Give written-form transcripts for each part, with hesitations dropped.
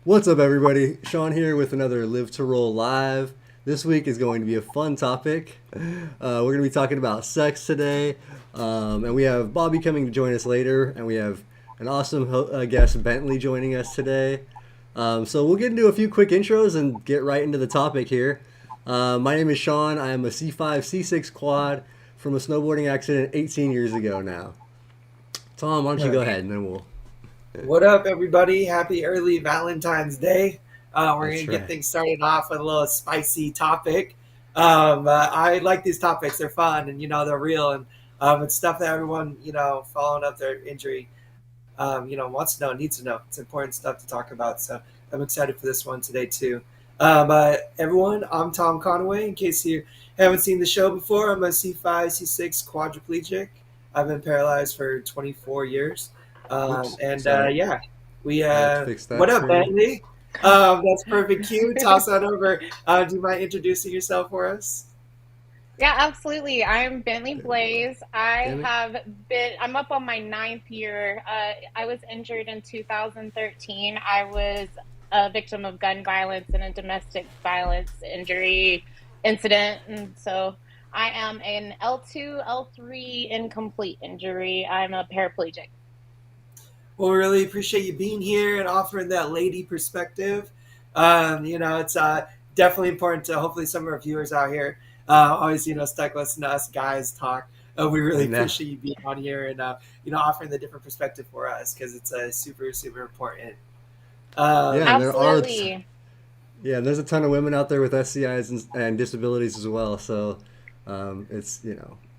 What's up, everybody? Shawn here with another Live to Roll Live. This week is going to be a fun topic. We're going to be talking about sex today, and we have Bobby coming to join us later, and we have an awesome guest, Bentli, joining us today. So we'll get into a few quick intros and get right into the topic here. My name is Shawn. I am a C5, C6 quad from a snowboarding accident 18 years ago now. Tom, why don't you go ahead, and then we'll... What up, everybody? Happy early Valentine's Day. We're going That's to get right. things started off with a little spicy topic. I like these topics. They're fun and, they're real. And it's stuff that everyone, following up their injury, wants to know, needs to know. It's important stuff to talk about. So I'm excited for this one today, too. Everyone, I'm Tom Conaway. In case you haven't seen the show before, I'm a C5, C6 quadriplegic. I've been paralyzed for 24 years. Oops, And sorry. yeah, we I have to fix that what up, for you. Bentley? That's perfect cue. Toss that over. Do you mind introducing yourself for us? Yeah, absolutely. I'm Bentli There we go. Blaze. I Damn it. have I'm up on my ninth year. I was injured in 2013. I was a victim of gun violence and a domestic violence injury incident. And so I am an L2, L3 incomplete injury. I'm a paraplegic. Well, we really appreciate you being here and offering that lady perspective. It's definitely important to hopefully some of our viewers out here always, stuck listening to us guys talk. We really I know. appreciate you being on here and, offering the different perspective for us because it's super, super important. Yeah, Um, and there are, Absolutely. yeah, there's a ton of women out there with SCIs and disabilities as well. So it's,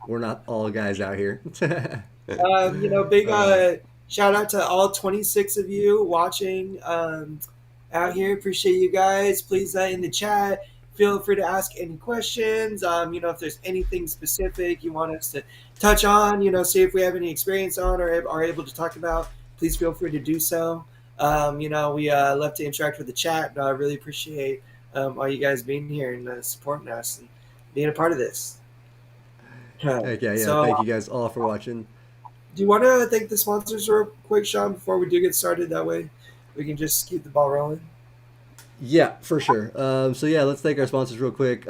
we're not all guys out here. Big uh, shout out to all 26 of you watching out here. Appreciate you guys. Please, in the chat, feel free to ask any questions. If there's anything specific you want us to touch on, see if we have any experience on or are able to talk about, please feel free to do so. We love to interact with the chat. I really appreciate all you guys being here and supporting us and being a part of this. Heck yeah, yeah. So, Thank you guys all for watching. do you want to thank the sponsors real quick, Shawn, before we do get started? That way we can just keep the ball rolling. Yeah, for sure. So yeah, let's thank our sponsors real quick.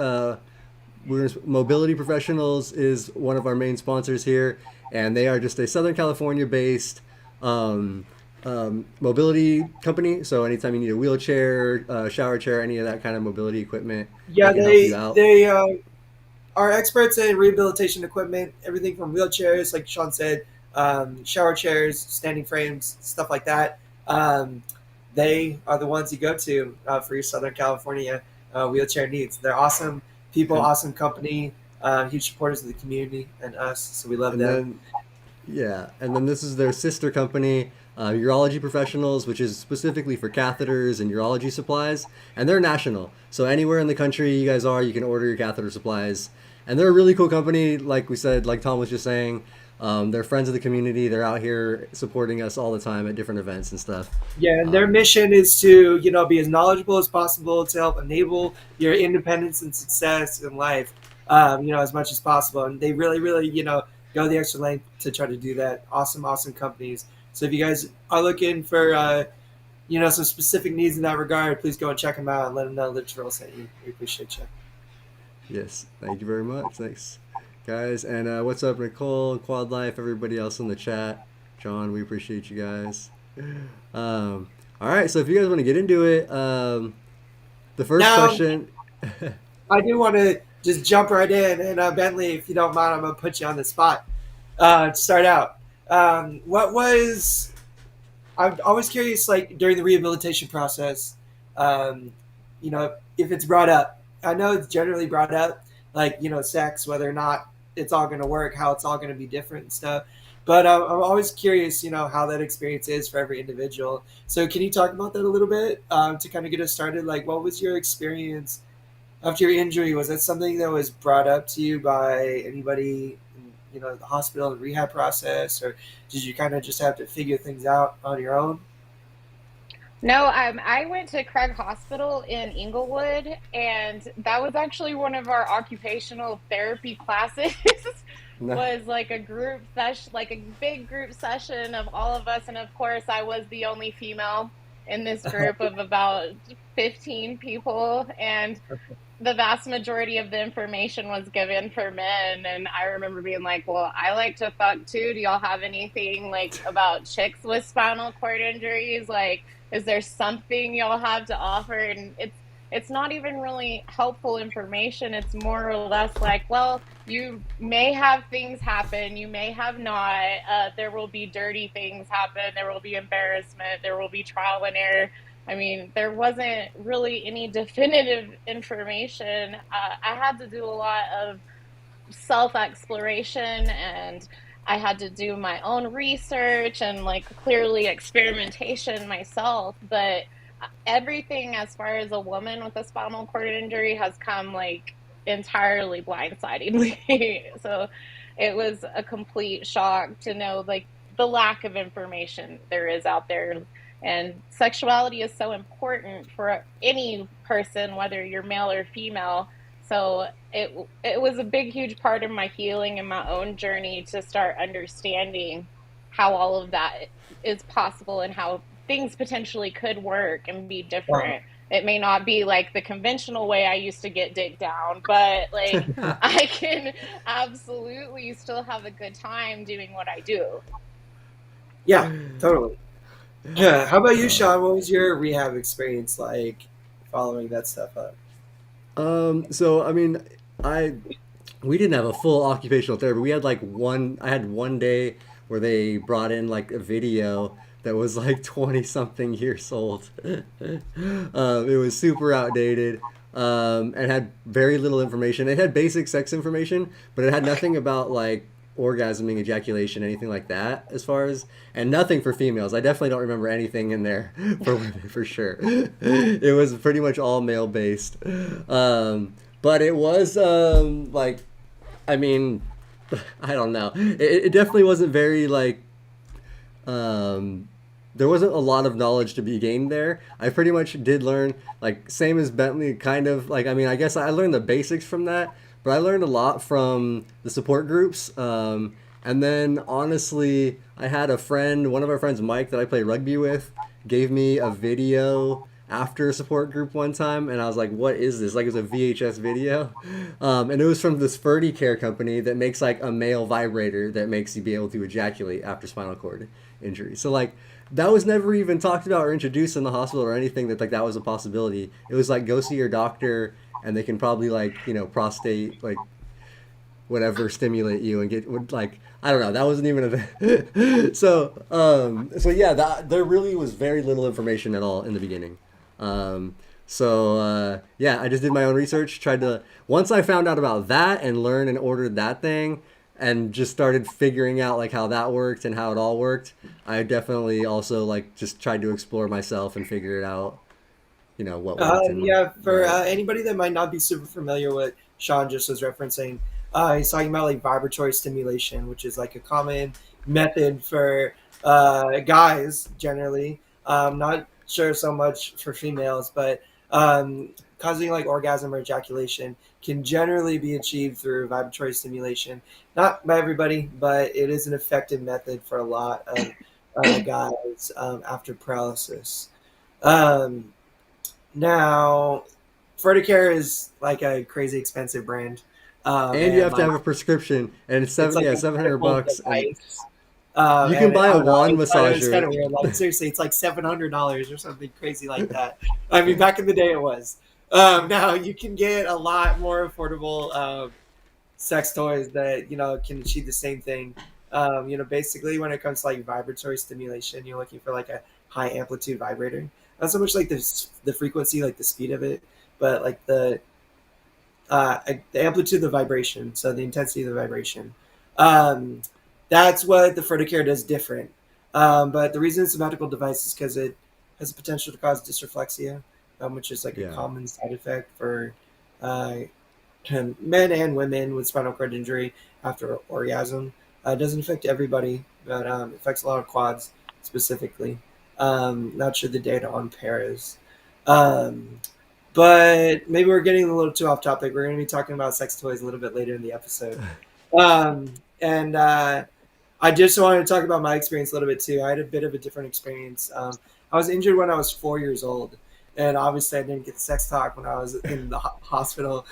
Mobility Professionals is one of our main sponsors here, and they are just a Southern California based um, mobility company. So anytime you need a wheelchair, shower chair, any of that kind of mobility equipment, they Yeah, can help you they out. they are experts in rehabilitation equipment, everything from wheelchairs, like Shawn said, shower chairs, standing frames, stuff like that. Um, they are the ones you go to for your Southern California wheelchair needs. They're awesome people, And awesome company, huge supporters of the community and us, so we love and them. then Yeah, and then this is their sister company, Urology Professionals, which is specifically for catheters and urology supplies, and they're national. So anywhere in the country you guys are, you can order your catheter supplies, and they're a really cool company. Like we said, like Tom was just saying, they're friends of the community. They're out here supporting us all the time at different events and stuff. Yeah, and their Um, mission is to, be as knowledgeable as possible to help enable your independence and success in life, as much as possible. And they really, really, go the extra length to try to do that. Awesome, awesome companies. So if you guys are looking for, some specific needs in that regard, please go and check them out and let them know that Trill sent you. We appreciate you. yes, thank you very much. Thanks, guys. And what's up, Nicole, Quad Life, everybody else in the chat. John, we appreciate you guys. All right, so if you guys want to get into it, the first Now, question. I do want to just jump right in. And Bentley, if you don't mind, I'm going to put you on the spot to start out. What was I'm always curious, like during the rehabilitation process, um, if it's brought up. I know it's generally brought up, like sex, whether or not it's all going to work, how it's all going to be different and stuff. But I'm always curious, how that experience is for every individual. So can you talk about that a little bit to kind of get us started? Like, what was your experience after your injury? Was that something that was brought up to you by anybody, in, the hospital and rehab process, or did you kind of just have to figure things out on your own? No, I went to Craig Hospital in Inglewood, and that was actually one of our occupational therapy classes. No. Was like a group session, like a big group session of all of us, and of course, I was the only female. in this group of about 15 people, and the vast majority of the information was given for men. And I remember being like, well, I like to fuck too. Do y'all have anything like about chicks with spinal cord injuries? Like, is there something y'all have to offer? And it's not even really helpful information. It's more or less like, well, you may have things happen, you may have not. There will be dirty things happen, there will be embarrassment, there will be trial and error. I mean, there wasn't really any definitive information. I had to do a lot of self exploration, and I had to do my own research and like clearly experimentation myself. But everything as far as a woman with a spinal cord injury has come like entirely blindsidingly. So it was a complete shock to know like the lack of information there is out there. And sexuality is so important for any person, whether you're male or female. So it was a big, huge part of my healing and my own journey to start understanding how all of that is possible and how things potentially could work and be Wow. different. It may not be like the conventional way I used to get dick down, but like I can absolutely still have a good time doing what I do. Yeah, totally. Yeah. How about you, Uh, Shawn? What was your rehab experience like following that stuff up? so I mean, I we didn't have a full occupational therapy. We had like one. I had one day where they brought in like a video that was like 20 something years old. It was super outdated, and had very little information. It had basic sex information, but it had nothing about like orgasming, ejaculation, anything like that as far as, and nothing for females. I definitely don't remember anything in there for women for sure. It was pretty much all male based. But it was like, I mean, I don't know. It definitely wasn't very like, um, there wasn't a lot of knowledge to be gained there. I pretty much did learn, like, same as Bentley, kind of like, I mean, I guess I learned the basics from that, but I learned a lot from the support groups. And then honestly, I had a friend, one of our friends, Mike, that I play rugby with, gave me a video after a support group one time, and I was like, "What is this?" Like, it was a VHS video, and it was from this Ferdy Care company that makes like a male vibrator that makes you be able to ejaculate after spinal cord injury. So like, that was never even talked about or introduced in the hospital or anything that like that was a possibility. It was like, go see your doctor, and they can probably like, prostate, like, whatever, stimulate you and get, would like, I don't know, that wasn't even a thing. So yeah, that there really was very little information at all in the beginning. Yeah, I just did my own research, tried to, once I found out about that and learned and ordered that thing and just started figuring out like how that worked and how it all worked, I definitely also like just tried to explore myself and figure it out, what worked and Yeah, for what. anybody that might not be super familiar with Shawn just was referencing, he's talking about like vibratory stimulation, which is like a common method for guys generally. Not sure so much for females, but causing like orgasm or ejaculation can generally be achieved through vibratory stimulation. Not by everybody, but it is an effective method for a lot of guys after paralysis. Um, Now, Furticare is like a crazy expensive brand, And you and have to like have a prescription, and it's it's seven, like yeah, a 700 medical bucks, and device. you can And buy I a don't know, wand it's kind of massager. weird. Like seriously, it's like $700 or something crazy like that. I mean, back in the day, it was. Now you can get a lot more affordable sex toys that can achieve the same thing. Basically, when it comes to like vibratory stimulation, you're looking for like a high amplitude vibrator. Not so much like the frequency, like the speed of it, but like the amplitude of the vibration, so the intensity of the vibration. Um, that's what the Furticare does different. But the reason it's a medical device is because it has the potential to cause dysreflexia, which is like a Yeah. common side effect for uh, men and women with spinal cord injury after orgasm. It doesn't affect everybody, but it affects a lot of quads specifically. Not sure the data on paras. Um, but maybe we're getting a little too off topic. We're going to be talking about sex toys a little bit later in the episode. And I just wanted to talk about my experience a little bit too. I had a bit of a different experience. I was injured when I was 4 years old, and obviously I didn't get sex talk when I was in the hospital.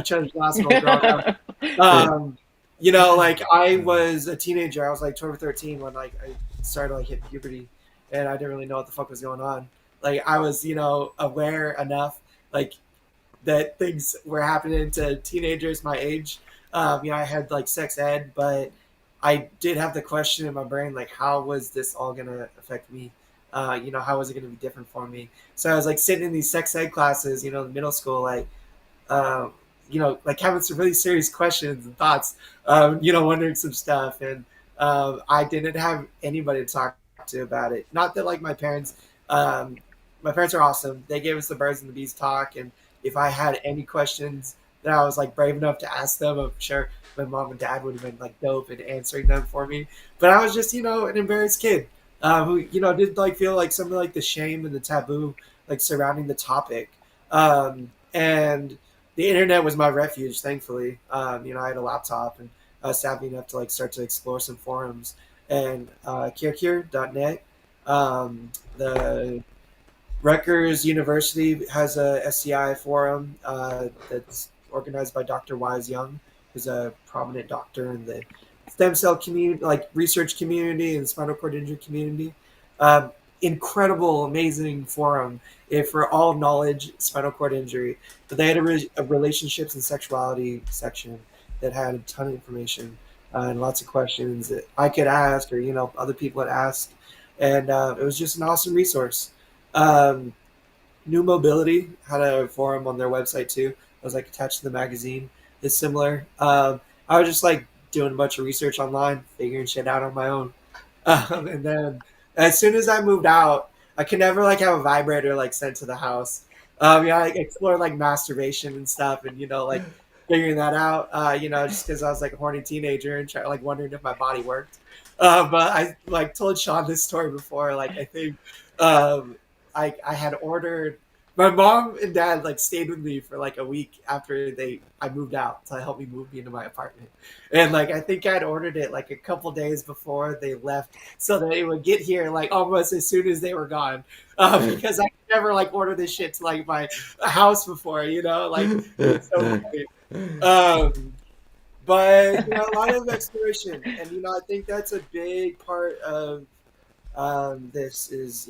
Children's Hospital growing up. Um, like I was a teenager. I was like 12 or 13 when like I started like hitting puberty, and I didn't really know what the fuck was going on. Like I was, aware enough like that things were happening to teenagers my age. I had like sex ed, but I did have the question in my brain like, how was this all gonna affect me? How was it gonna be different for me? So I was like sitting in these sex ed classes, in middle school, like um, like having some really serious questions and thoughts, wondering some stuff. And I didn't have anybody to talk to about it. Not that like my parents are awesome. They gave us the birds and the bees talk. And if I had any questions that I was like brave enough to ask them, I'm sure my mom and dad would have been like dope in answering them for me. But I was just, an embarrassed kid who, did like feel like some of like the shame and the taboo like surrounding the topic. And the internet was my refuge, thankfully. I had a laptop and I was savvy enough to like start to explore some forums and CureCure.net. The Rutgers University has a SCI forum that's organized by Dr. Wise Young, who's a prominent doctor in the stem cell community, like research community and spinal cord injury community. Um, Incredible, amazing forum for all knowledge spinal cord injury. But they had a relationships and sexuality section that had a ton of information and lots of questions that I could ask or other people had asked, and it was just an awesome resource. Um, New Mobility had a forum on their website too. It was like attached to the magazine. It's similar. I was just like doing a bunch of research online, figuring shit out on my own. And then as soon as I moved out, I could never like have a vibrator like sent to the house. I like, explored like masturbation and stuff, and like figuring that out. Just because I was like a horny teenager and like wondering if my body worked. But I like told Shawn this story before. Like I think um, I had ordered. My mom and dad like stayed with me for like a week after I moved out to help me move me into my apartment, and like I think I'd ordered it like a couple days before they left, so that it would get here like almost as soon as they were gone, because I could never like order this shit to like my house before, like it's so funny. But a lot of exploration, and I think that's a big part of this is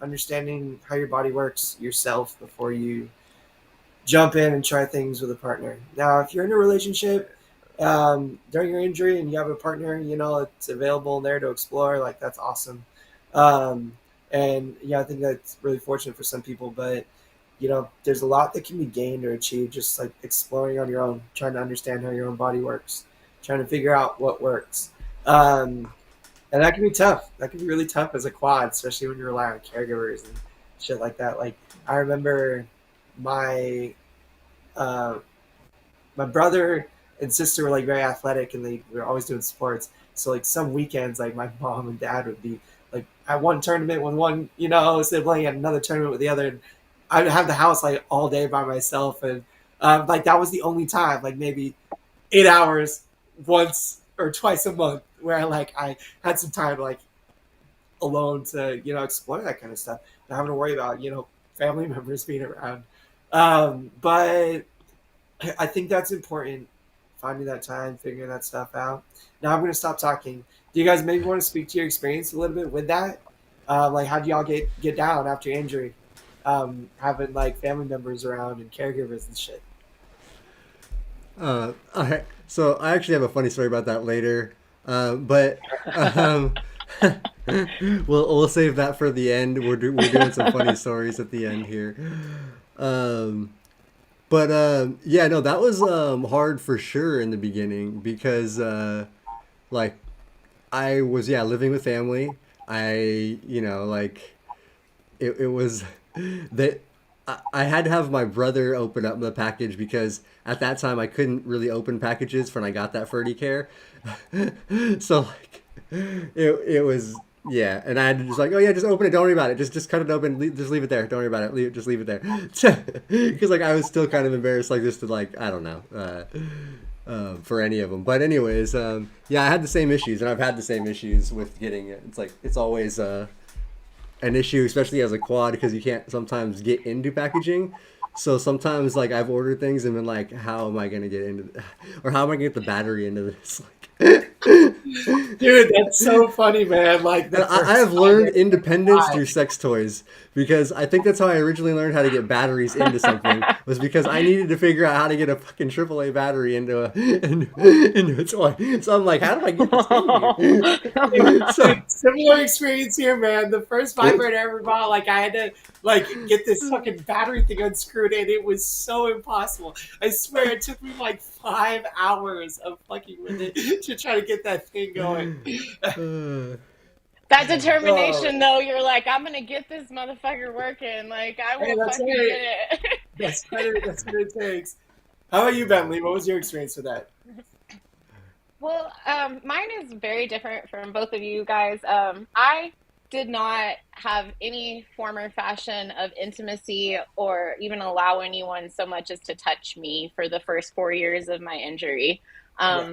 understanding how your body works yourself before you jump in and try things with a partner. Now, if you're in a relationship during your injury and you have a partner, it's available there to explore. Like that's awesome. Um, and I think that's really fortunate for some people. But there's a lot that can be gained or achieved just like exploring on your own, trying to understand how your own body works, trying to figure out what works. Um, and that can be tough. That can be really tough as a quad, especially when you rely on caregivers and shit like that. Like I remember my uh, my brother and sister were like very athletic and they were always doing sports. So like some weekends, like my mom and dad would be like at one tournament with one, sibling, at another tournament with the other. And I'd have the house like all day by myself, and like that was the only time, like maybe 8 hours once or twice a month, where I had some time like alone to explore that kind of stuff, not having to worry about family members being around. But I think that's important, finding that time, figuring that stuff out. Now I'm going to stop talking. Do you guys maybe want to speak to your experience a little bit with that? Like how do y'all get down after your injury? Having like family members around and caregivers and shit. All right. So I actually have a funny story about that later, but um, we'll save that for the end. We're doing some funny stories at the end here. But yeah, no, that was hard for sure in the beginning because like I was living with family. I like it was that I had to have my brother open up the package because at that time I couldn't really open packages when I got that Ferdy Care. So like it was and I had to just like, oh yeah, just open it, don't worry about it, just cut it open, just leave it there, don't worry about it, just leave it there, because like I was still kind of embarrassed like this to like I don't know for any of them. But anyways, I had the same issues, and I've had the same issues with getting it. It's like it's always an issue, especially as a quad, because you can't sometimes get into packaging. So sometimes like I've ordered things and been like, how am I gonna get into, or how am I gonna get the battery into this? Dude, that's so funny, man. Like And the I first have time learned that independence I through sex toys because I think that's how I originally learned how to get batteries into something was because I needed to figure out how to get a fucking AAA battery into a toy. So I'm like, how do I get this in here? dude, So similar experience here, man. The first vibrator I ever bought, like I had to like get this fucking battery thing unscrewed, and it was so impossible. I swear it took me like 5 hours of fucking with it to try to get that thing going. uh, That Oh, determination, though, you're like, I'm gonna get this motherfucker working. Like, I hey, will that's fucking right. get it. That's what it takes. How about you, Bentley? What was your experience with that? Well, mine is very different from both of you guys. I did not have any form or fashion of intimacy or even allow anyone so much as to touch me for the first 4 years of my injury. Yeah.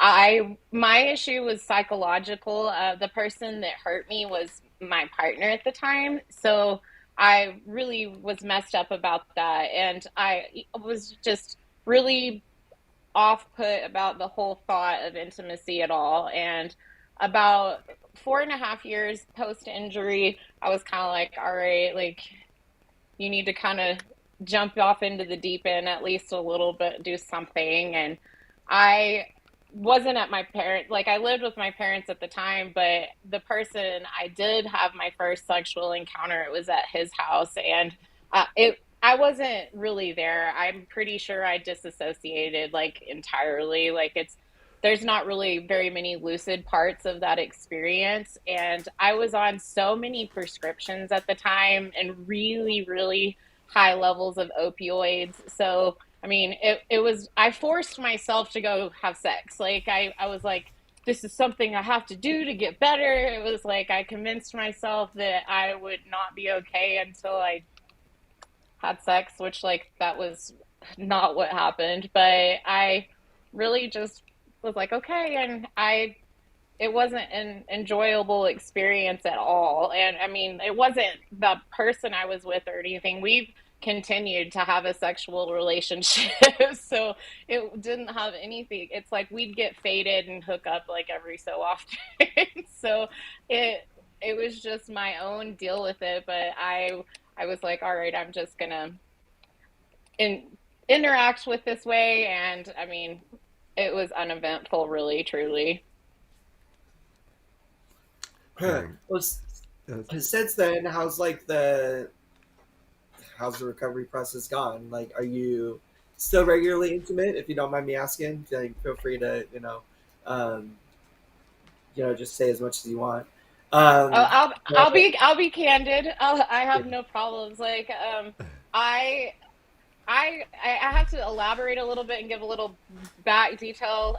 Um, my issue was psychological. The person that hurt me was my partner at the time, so I really was messed up about that, and I was just really off put about the whole thought of intimacy at all. And about 4.5 years post injury, I was kind of like, all right, like, you need to kind of jump off into the deep end at least a little bit, do something. And I wasn't at my parent, like, I lived with my parents at the time, but the person I did have my first sexual encounter, it was at his house. And it I wasn't really there. I'm pretty sure I disassociated like entirely. Like, there's not really very many lucid parts of that experience. And I was on so many prescriptions at the time and really, really high levels of opioids. So, I mean, it was, I forced myself to go have sex. Like, I was like, this is something I have to do to get better. It was like I convinced myself that I would not be okay until I had sex, which, like, that was not what happened. But I really just was like, okay. And it wasn't an enjoyable experience at all. And I mean, it wasn't the person I was with or anything. We've continued to have a sexual relationship. So it didn't have anything. It's like we'd get faded and hook up like every so often. So it it was just my own deal with it. But I was like, all right, I'm just gonna in, interact with this way. And I mean, it was uneventful, really, truly. dang. Well, That's, since then, how's the recovery process gone? Like, are you still regularly intimate? If you don't mind me asking, like, feel free to um, just say as much as you want. Oh, Um, I'll but, be candid. I have no problems. Like, I I have to elaborate a little bit and give a little back detail.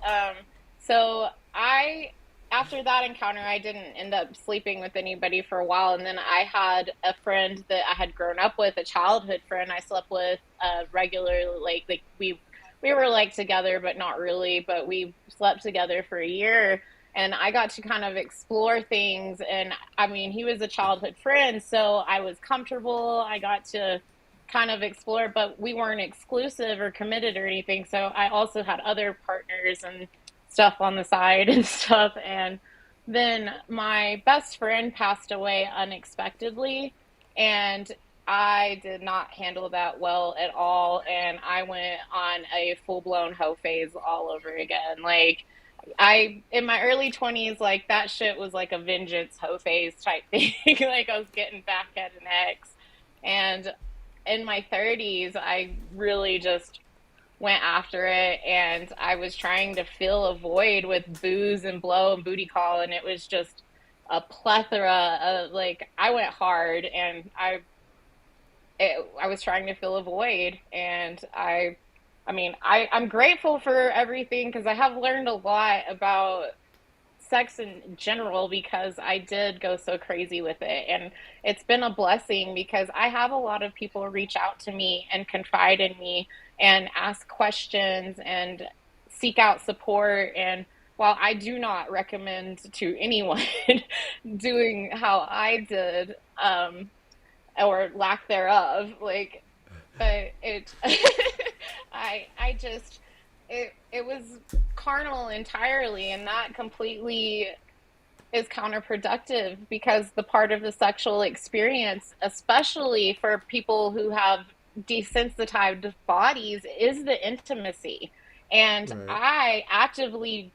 So I After that encounter, I didn't end up sleeping with anybody for a while, and then I had a friend that I had grown up with, a childhood friend I slept with regularly. Like we were like together, but not really. But we slept together for a year, and I got to kind of explore things. And I mean, he was a childhood friend, so I was comfortable. I got to kind of explore, but we weren't exclusive or committed or anything. So I also had other partners and stuff on the side and stuff. And then my best friend passed away unexpectedly, and I did not handle that well at all. And I went on a full blown hoe phase all over again. Like, in my early 20s, like, that shit was like a vengeance hoe phase type thing. Like, I was getting back at an ex. And in my 30s, I really just went after it, and I was trying to fill a void with booze and blow and booty call, and it was just a plethora of, like, I went hard, and I was trying to fill a void. And I mean, I'm grateful for everything because I have learned a lot about sex in general because I did go so crazy with it. And it's been a blessing because I have a lot of people reach out to me and confide in me and ask questions and seek out support. And while I do not recommend to anyone doing how I did, or lack thereof, like, but it, I just, it was carnal entirely, and that completely is counterproductive because the part of the sexual experience, especially for people who have desensitized bodies, is the intimacy. And Right. I actively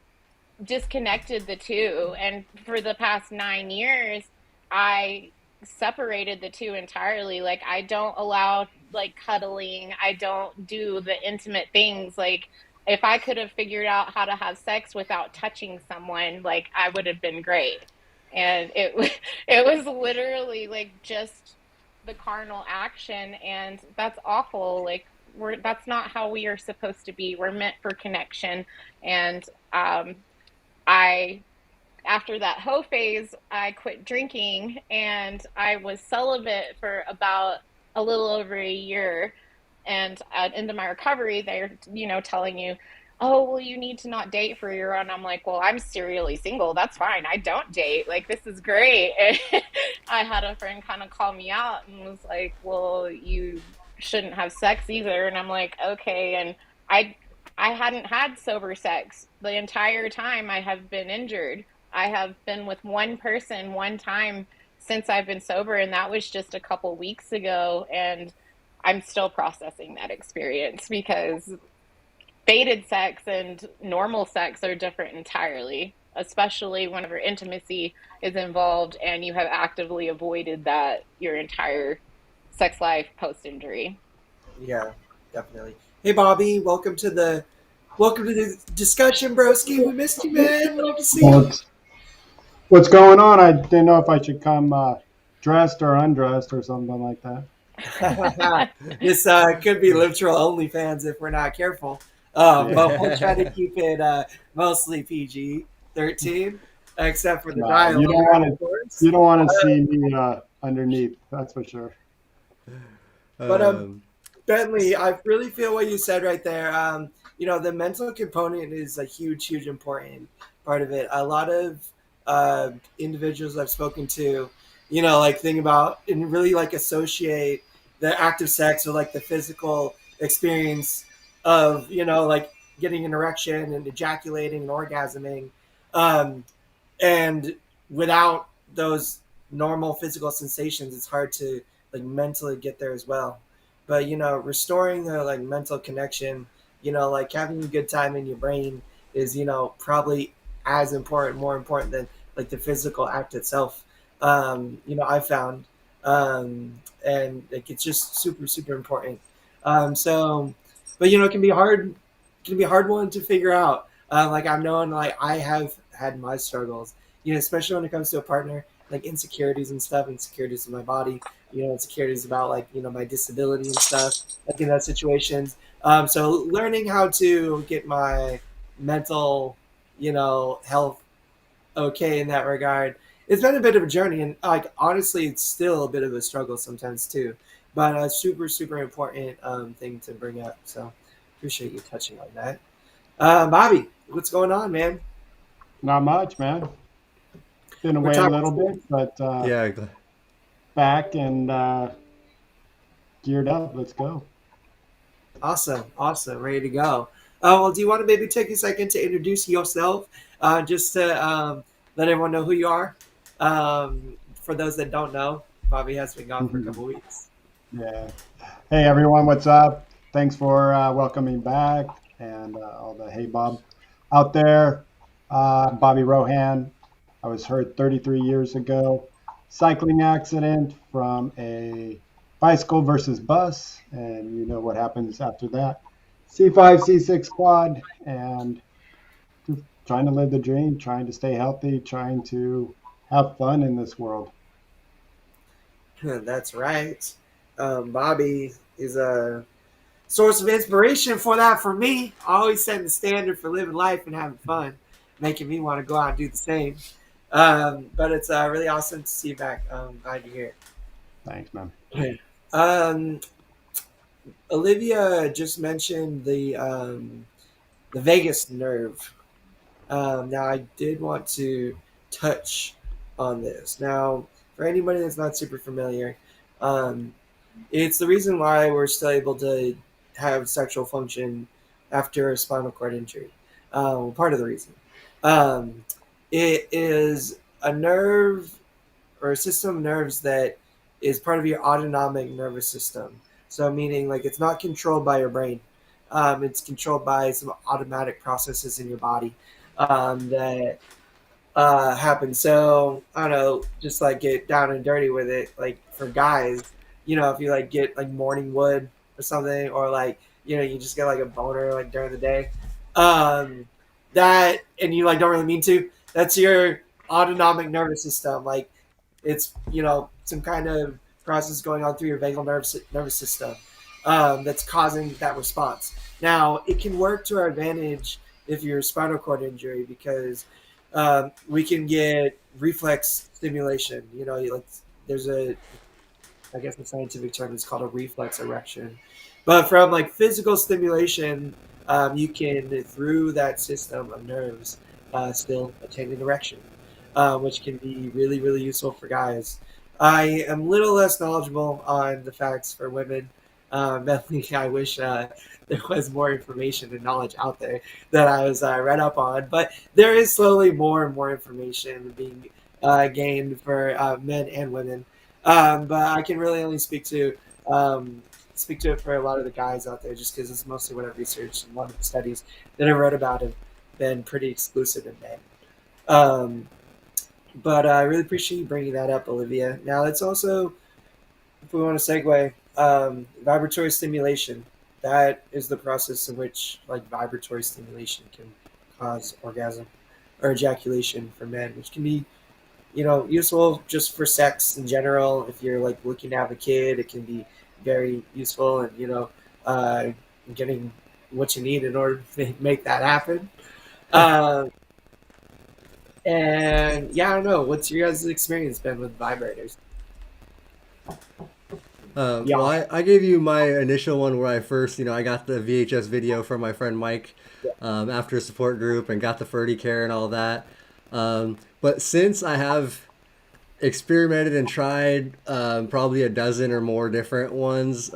disconnected the two. And for the past 9 years, I separated the two entirely. Like, I don't allow like cuddling, I don't do the intimate things. Like, if I could have figured out how to have sex without touching someone, like, I would have been great. And it was literally like just the carnal action, and that's awful. Like, that's not how we are supposed to be. We're meant for connection. And I, after that hoe phase, I quit drinking, and I was celibate for about a little over a year. And into my recovery, they're, telling you, oh, well, you need to not date for a year. And I'm like, well, I'm serially single. That's fine. I don't date. Like, this is great. And I had a friend kind of call me out and was like, well, you shouldn't have sex either. And I'm like, okay. And I, I hadn't had sober sex the entire time I have been injured. I have been with one person one time since I've been sober, and that was just a couple weeks ago. And I'm still processing that experience because fated sex and normal sex are different entirely, especially whenever intimacy is involved and you have actively avoided that your entire sex life post injury. Yeah, definitely. Hey, Bobby, welcome to the discussion, broski. We missed you, man. Love to see you. What's going on? I didn't know if I should come dressed or undressed or something like that. This could be literal OnlyFans if we're not careful. But we'll try to keep it mostly PG-13, except for the No, dialogue, you don't want of to. course. You don't want to see me underneath. That's for sure. But Um, Bentley, I really feel what you said right there. The mental component is a huge, huge important part of it. A lot of individuals I've spoken to, like think about and really like associate the act of sex with like the physical experience of, like getting an erection and ejaculating and orgasming. Um, and without those normal physical sensations, it's hard to like mentally get there as well. But restoring the like mental connection, like having a good time in your brain is probably as important, more important than like the physical act itself. I found, and like it's just super super important. But it can be hard. It can be a hard one to figure out. Like I've known, like I have had my struggles. Especially when it comes to a partner, like insecurities and stuff, insecurities of my body, insecurities about like my disability and stuff, like in those situations. So learning how to get my mental, health okay in that regard, it's been a bit of a journey, and like honestly, it's still a bit of a struggle sometimes too. But a super super important thing to bring up. So appreciate you touching on that. Bobby, what's going on, man? Not much, man. Been We're away a talking. little bit, but yeah, back and geared up. Let's go. Awesome, awesome, ready to go. Well, do you want to maybe take a second to introduce yourself, just to let everyone know who you are? For those that don't know, Bobby has been gone for a couple weeks. Yeah. Hey everyone, what's up? Thanks for welcoming back and all the hey Bob out there. Bobby Rohan. I was hurt 33 years ago. Cycling accident from a bicycle versus bus, and you know what happens after that. C5, C6 quad, and just trying to live the dream, trying to stay healthy, trying to have fun in this world. That's right. Bobby is a source of inspiration for that for me. Always setting the standard for living life and having fun, making me want to go out and do the same. But it's really awesome to see you back. Glad you're Thanks, man. here. Olivia just mentioned the vagus nerve. Now, I did want to touch on this. Now, for anybody that's not super familiar, um, it's the reason why we're still able to have sexual function after a spinal cord injury. Part of the reason. Um, it is a nerve or a system of nerves that is part of your autonomic nervous system. So, meaning like it's not controlled by your brain, it's controlled by some automatic processes in your body that happen. So I don't know, just like get down and dirty with it. Like for guys, if you like get like morning wood or something, or like you just get like a boner like during the day, um, that and you like don't really mean to. That's your autonomic nervous system. Like it's some kind of process going on through your vagal nervous system that's causing that response. Now it can work to our advantage if you're a spinal cord injury because we can get reflex stimulation. Like there's I guess the scientific term is called a reflex erection. But from like physical stimulation, you can through that system of nerves still attain an erection, which can be really really useful for guys. I am a little less knowledgeable on the facts for women. Bethany, I wish there was more information and knowledge out there that I was read up on, but there is slowly more and more information being gained for men and women. But I can really only speak to it for a lot of the guys out there, just because it's mostly what I've researched and a lot of the studies that I've read about have been pretty exclusive in men. Um, but I really appreciate you bringing that up, Olivia. Now let's also, if we want to segue, vibratory stimulation. That is the process in which like vibratory stimulation can cause orgasm or ejaculation for men, which can be useful just for sex in general. If you're like looking to have a kid, it can be very useful and uh, getting what you need in order to make that happen. Uh, and yeah, I don't know. What's your guys' experience been with vibrators? Well, Yeah. I gave you my initial one where I first, I got the VHS video from my friend Mike after a support group and got the Ferdy care and all that. But since I have experimented and tried probably a dozen or more different ones,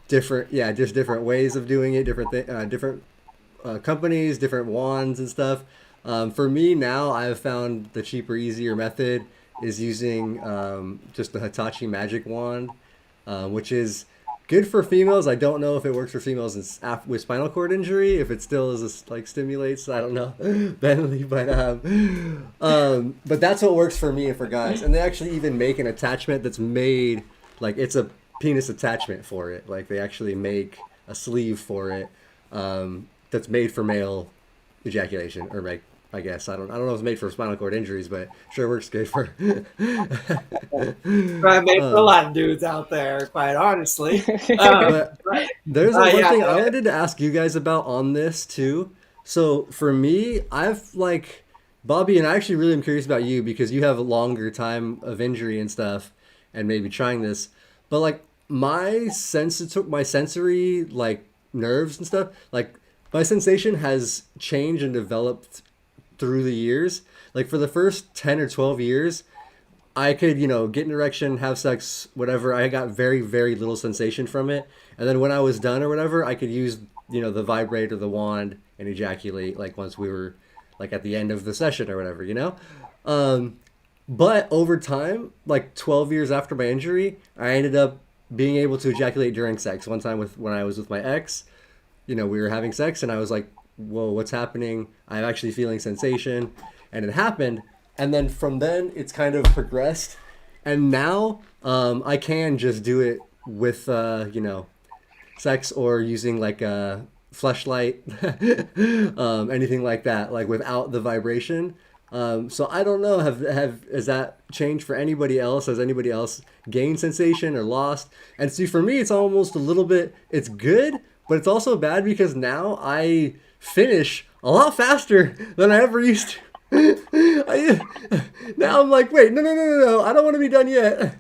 just different ways of doing it, different companies, different wands and stuff. For me now, I've found the cheaper, easier method is using just the Hitachi Magic Wand, which is good for females. I don't know if it works for females with spinal cord injury, if it still is like stimulates. I don't know, Bentley, but that's what works for me and for guys. And they actually even make an attachment that's made like it's a penis attachment for it. Like they actually make a sleeve for it that's made for male ejaculation or like I guess I don't know if it's made for spinal cord injuries, but sure works good for. Right, made for a lot of dudes out there, quite honestly. But But, there's one yeah, thing go I ahead. wanted to ask you guys about on this too. So for me, I've like Bobby, and I actually really am curious about you because you have a longer time of injury and stuff, and maybe trying this. But like my sensory like nerves and stuff, like my sensation has changed and developed through the years. Like for the first 10 or 12 years, I could, get an erection, have sex, whatever. I got very, very little sensation from it. And then when I was done or whatever, I could use, the vibrator, the wand, and ejaculate like once we were like at the end of the session or whatever. Um, but over time, like 12 years after my injury, I ended up being able to ejaculate during sex. One time when I was with my ex, we were having sex and I was like, whoa, what's happening? I'm actually feeling sensation. And it happened. And then from then, it's kind of progressed. And now I can just do it with, sex or using like a fleshlight, anything like that, like without the vibration. So I don't know, has that changed for anybody else? Has anybody else gained sensation or lost? And see, for me, it's almost a little bit, it's good, but it's also bad because now I finish a lot faster than I ever used to. Now I'm like, wait, no, I don't want to be done yet.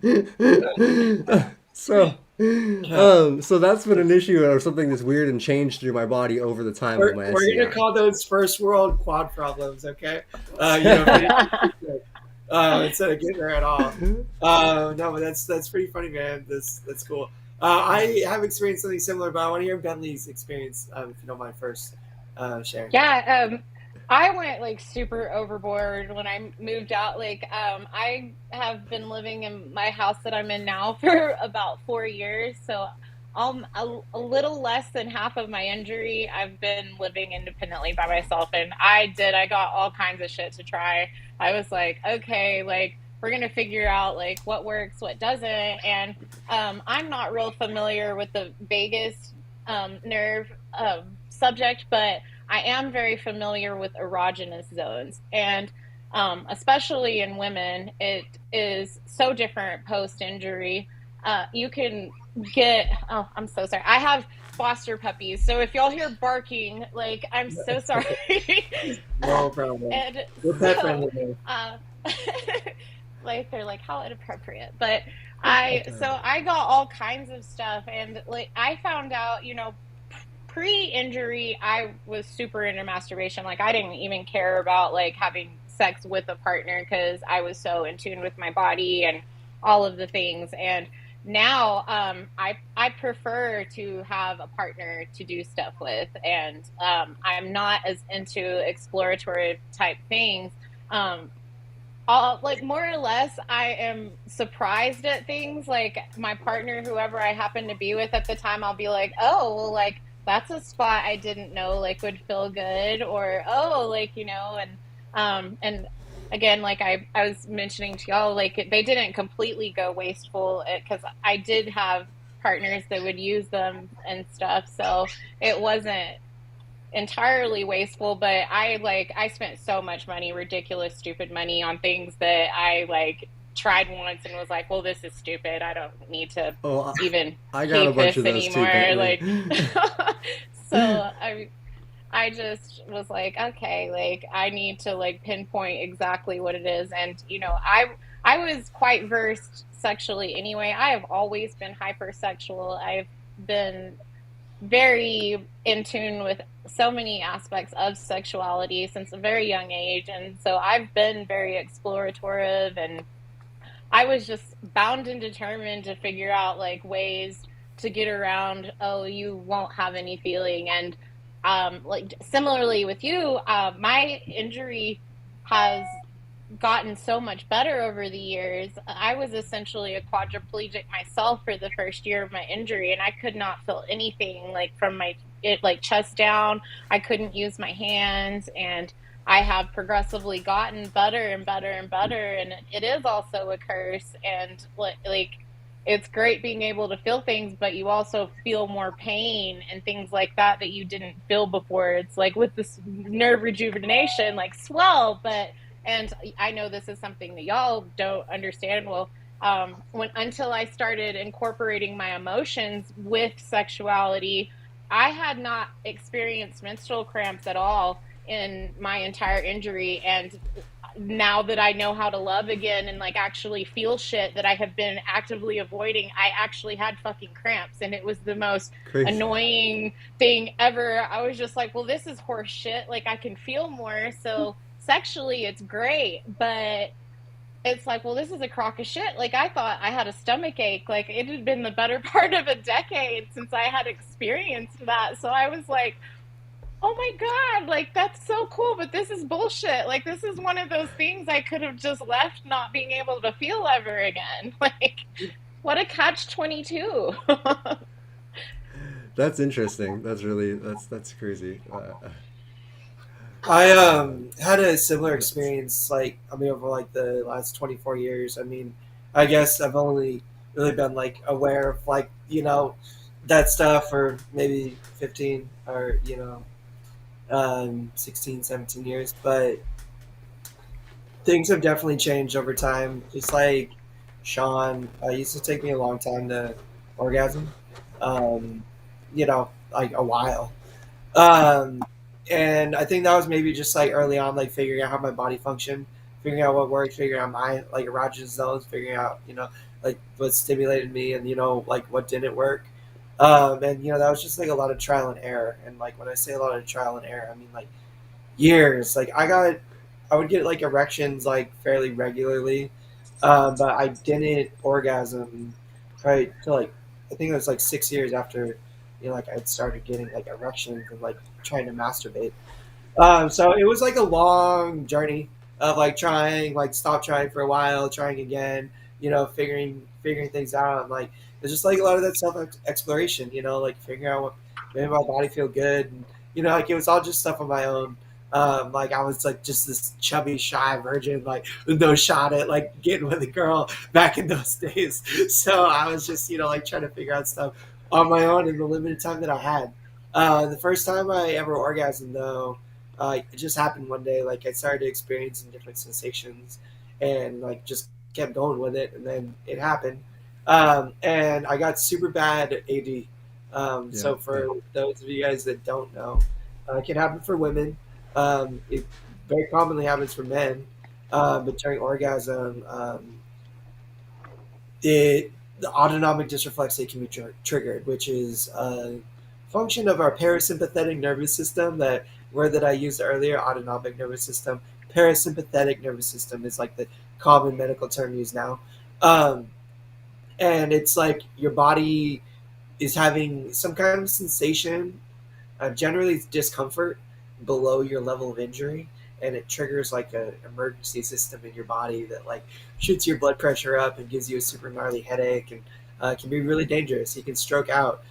So So that's been an issue or something that's weird and changed through my body over the time of my We're gonna STI. call those first world quad problems, okay? You know, instead of getting there at all. No, but that's pretty funny, man. That's cool. I have experienced something similar, but I want to hear Bentley's experience, if you don't mind first sharing. Yeah, I went like super overboard when I moved out. I have been living in my house that I'm in now for about 4 years. So, a little less than half of my injury, I've been living independently by myself. And I got all kinds of shit to try. I was like, okay, like, we're going to figure out like what works, what doesn't. And I'm not real familiar with the vagus nerve subject, but I am very familiar with erogenous zones, and especially in women, it is so different post injury. You can get, oh, I'm so sorry. I have foster puppies, so if y'all hear barking, like, I'm so sorry. No problem. And We're pet so, friendly. like, they're like, how inappropriate. But I got all kinds of stuff, and like, I found out, pre-injury, I was super into masturbation. Like, I didn't even care about like having sex with a partner because I was so in tune with my body and all of the things. And now, I prefer to have a partner to do stuff with, and I'm not as into exploratory type things. Like, more or less, I am surprised at things. Like, my partner, whoever I happen to be with at the time, I'll be like, oh, well, like, that's a spot I didn't know like would feel good, or oh, like, and again, like, I was mentioning to y'all, like, they didn't completely go wasteful because I did have partners that would use them and stuff, so it wasn't entirely wasteful. But I spent so much money, ridiculous stupid money, on things that I like tried once and was like, well, this is stupid, I don't need to Oh, even I got a keep bunch this of those too, anymore. Bentley. Like, so I just was like, okay, like, I need to like pinpoint exactly what it is. And I was quite versed sexually anyway. I have always been hypersexual. I've been very in tune with so many aspects of sexuality since a very young age, and so I've been very explorative, and I was just bound and determined to figure out like ways to get around, oh, you won't have any feeling. And like, similarly with you, my injury has gotten so much better over the years. I was essentially a quadriplegic myself for the first year of my injury, and I could not feel anything like from like chest down. I couldn't use my hands, and I have progressively gotten better and better and better. And it is also a curse. And like, it's great being able to feel things, but you also feel more pain and things like that that you didn't feel before. It's like with this nerve rejuvenation, like, swell, but and I know this is something that y'all don't understand well. When until I started incorporating my emotions with sexuality, I had not experienced menstrual cramps at all in my entire injury. And now that I know how to love again and like actually feel shit that I have been actively avoiding, I actually had fucking cramps, and it was the most Crazy. annoying thing ever. I was just like, well, this is horse shit. Like, I can feel more, so sexually it's great, but it's like, well, this is a crock of shit. Like, I thought I had a stomach ache. Like, it had been the better part of a decade since I had experienced that. So I was like, oh my God, like, that's so cool, but this is bullshit. Like, this is one of those things I could have just left not being able to feel ever again. Like, what a catch-22. That's interesting. That's crazy. I had a similar experience. Like, I mean, over like the last 24 years. I mean, I guess I've only really been like aware of like that stuff for maybe 15 or 16, 17 years. But things have definitely changed over time. Just like Shawn, it used to take me a long time to orgasm. Um, like a while. Um, and I think that was maybe just like early on, like figuring out how my body functioned, figuring out what worked, figuring out my like erogenous zones, figuring out like what stimulated me, and like what didn't work. And that was just like a lot of trial and error. And like when I say a lot of trial and error, I mean like years. Like I would get like erections like fairly regularly, but I didn't orgasm probably till like I think it was like 6 years after like I'd started getting like erections and like trying to masturbate. So it was like a long journey of like trying, like stop trying for a while, trying again, figuring things out. And like it's just like a lot of that self exploration, like figuring out what made my body feel good, and like it was all just stuff on my own. Like I was like just this chubby, shy virgin, like with no shot at like getting with a girl back in those days. So I was just like trying to figure out stuff on my own in the limited time that I had. The first time I ever orgasmed though, it just happened one day. Like I started experiencing different sensations, and like just kept going with it, and then it happened. And I got super bad AD. Yeah. So Yeah. for those of you guys that don't know, it can happen for women. It very commonly happens for men, but during orgasm, the autonomic dysreflexia can be triggered, which is a function of our parasympathetic nervous system. That word that I used earlier, autonomic nervous system, parasympathetic nervous system is like the common medical term used now. Um, and it's like your body is having some kind of sensation, generally it's discomfort below your level of injury, and it triggers like an emergency system in your body that like shoots your blood pressure up and gives you a super gnarly headache, and can be really dangerous. You can stroke out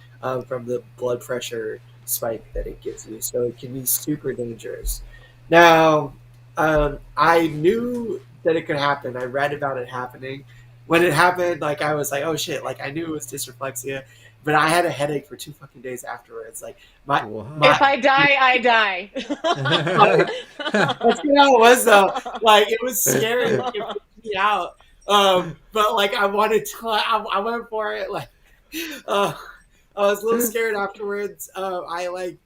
from the blood pressure spike that it gives you, so it can be super dangerous. Now, I knew that it could happen. I read about it happening. When it happened, like I was like, "Oh shit!" Like I knew it was dysreflexia, but I had a headache for 2 fucking days afterwards. Like my Wow. If my I die, I die. that's kind of how it was though. Like it was scary. Like it freaked me out. But like I wanted to. I went for it. Like uh, I was a little scared afterwards. I like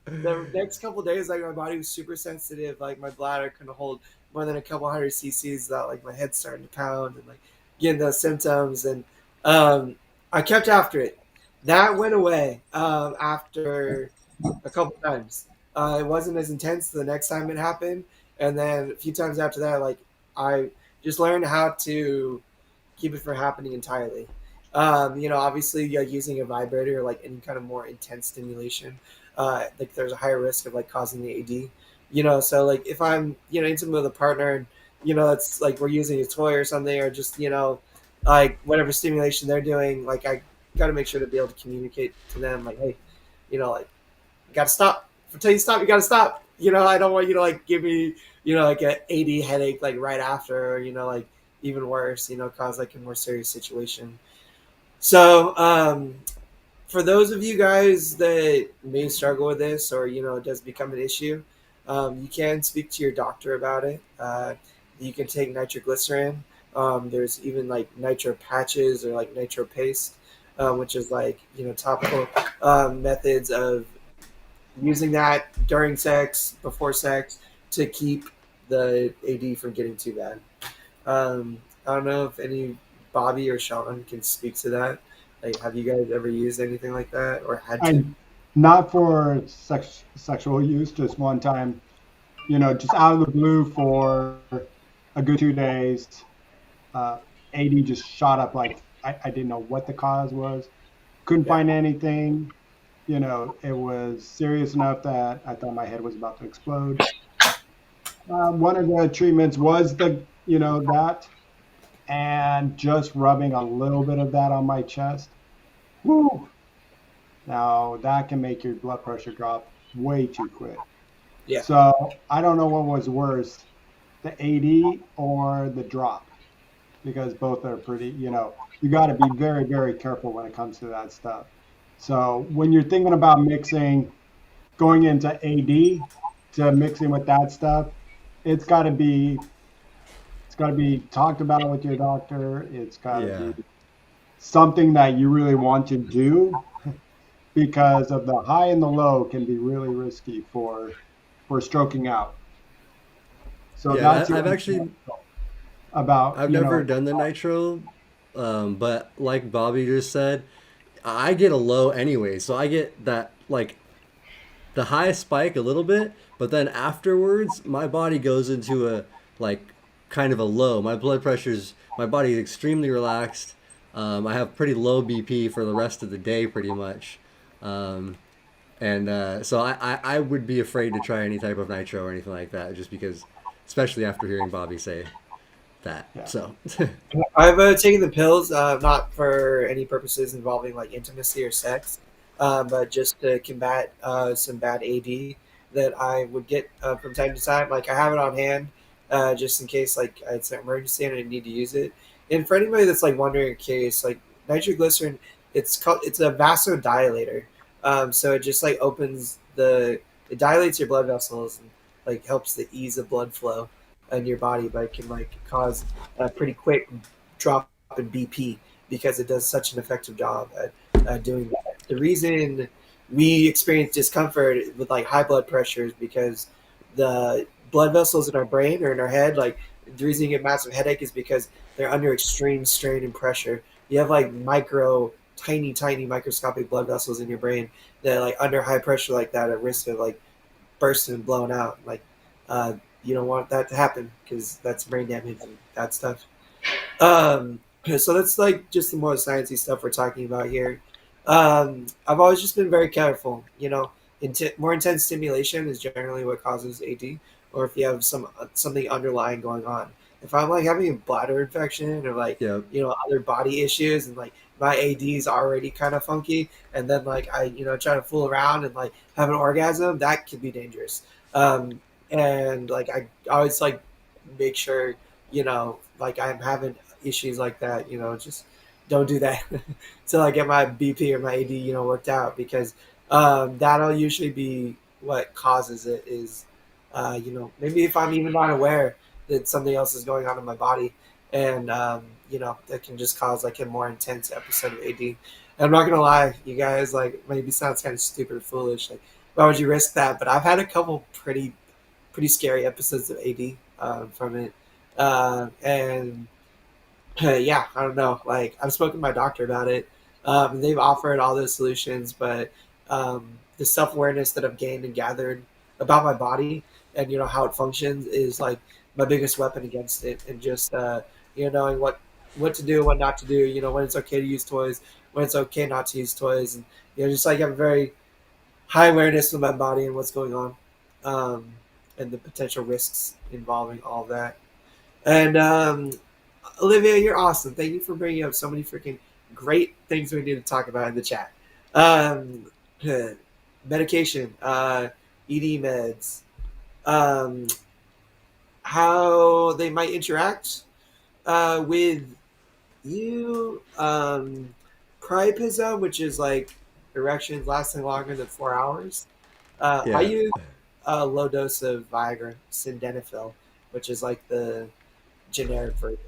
the next couple of days. Like my body was super sensitive. Like my bladder couldn't hold more than a couple hundred cc's. That like my head's starting to pound and like getting those symptoms. And um, I kept after it. That went away after a couple times. It wasn't as intense the next time it happened, and then a few times after that, like I just learned how to keep it from happening entirely. Obviously, like using a vibrator or like any kind of more intense stimulation, like there's a higher risk of like causing the AD. So like if I'm intimate with a partner, and it's like we're using a toy or something, or just like whatever stimulation they're doing, like I got to make sure to be able to communicate to them, like, hey, like you gotta stop. Until you stop, you gotta stop. I don't want you to like give me, like an AD headache like right after, or like even worse, cause like a more serious situation. So, for those of you guys that may struggle with this, or it does become an issue, you can speak to your doctor about it. You can take nitroglycerin. There's even like nitro patches or like nitro paste, which is like topical methods of using that during sex, before sex, to keep the AD from getting too bad. I don't know if any Bobby or Shawn can speak to that. Like, have you guys ever used anything like that or had I to? not for sexual use, just one time, just out of the blue for a good 2 days, uh, AD just shot up like I didn't know what the cause was. Couldn't Yeah. find anything. It was serious enough that I thought my head was about to explode. One of the treatments was that, and just rubbing a little bit of that on my chest. Woo! Now that can make your blood pressure drop way too quick. Yeah. So I don't know what was worse, the AD or the drop, because both are pretty. You got to be very, very careful when it comes to that stuff. So when you're thinking about mixing, going into AD to mixing with that stuff, it's got to be talked about with your doctor. It's got to Yeah. be something that you really want to do, because of the high and the low can be really risky for stroking out. So Yeah. that's the I've only thing actually about I've never done the nitro but like Bobby just said, I get a low anyway, so I get that like the high spike a little bit, but then afterwards my body goes into a like kind of a low. My body is extremely relaxed. I have pretty low BP for the rest of the day, pretty much. Um, and so I would be afraid to try any type of nitro or anything like that, just because, especially after hearing Bobby say that. Yeah. So, I've taken the pills, not for any purposes involving like intimacy or sex, but just to combat some bad AD that I would get from time to time. Like I have it on hand, just in case like it's an emergency and I need to use it. And for anybody that's like wondering, in case like nitroglycerin, it's a vasodilator. So it just like it dilates your blood vessels and like helps the ease of blood flow in your body, but it can like cause a pretty quick drop in BP because it does such an effective job at doing that. The reason we experience discomfort with like high blood pressure is because the blood vessels in our brain or in our head, like the reason you get massive headache is because they're under extreme strain and pressure. You have like tiny microscopic blood vessels in your brain that like under high pressure like that at risk of like bursting and blowing out. Like uh, you don't want that to happen because that's brain damage and that stuff. Um, so that's like just the more sciencey stuff we're talking about here. I've always just been very careful. More intense stimulation is generally what causes AD, or if you have something underlying going on. If I'm like having a bladder infection or like yeah, other body issues and like my AD is already kind of funky, and then like I try to fool around and like have an orgasm, that could be dangerous. And like I always like make sure like I'm having issues like that, just don't do that until I get my BP or my AD worked out, because that'll usually be what causes it. Is maybe if I'm even not aware that something else is going on in my body, and that can just cause like a more intense episode of AD. And I'm not gonna lie, you guys, like maybe sounds kind of stupid or foolish, like why would you risk that? But I've had a couple pretty scary episodes of AD from it. And yeah, I don't know. Like I've spoken to my doctor about it. And they've offered all those solutions, but the self awareness that I've gained and gathered about my body and how it functions is like my biggest weapon against it. And just knowing what to do, what not to do. When it's okay to use toys, when it's okay not to use toys, and just like have a very high awareness of my body and what's going on, and the potential risks involving all of that. And Olivia, you're awesome. Thank you for bringing up so many freaking great things we need to talk about in the chat. Um, Medication, ED meds, um, how they might interact with you. Priapism, which is like erections lasting longer than 4 hours. I yeah. use a low dose of Viagra, sildenafil, which is like the generic version.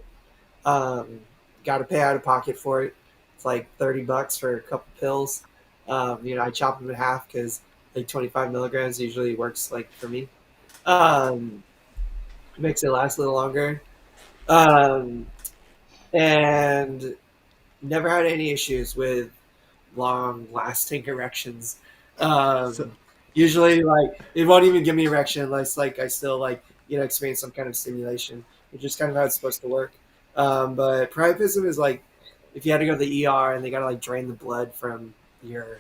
Um, Got to pay out of pocket for it. It's like $30 for a couple pills. I chop them in half because like 25 milligrams usually works like for me. Um, Makes it last a little longer. Um, and never had any issues with long lasting erections. So, Usually, like it won't even give me erection unless like I still like experience some kind of stimulation, which is kind of how it's supposed to work. But priapism is like if you had to go to the ER and they got to like drain the blood from your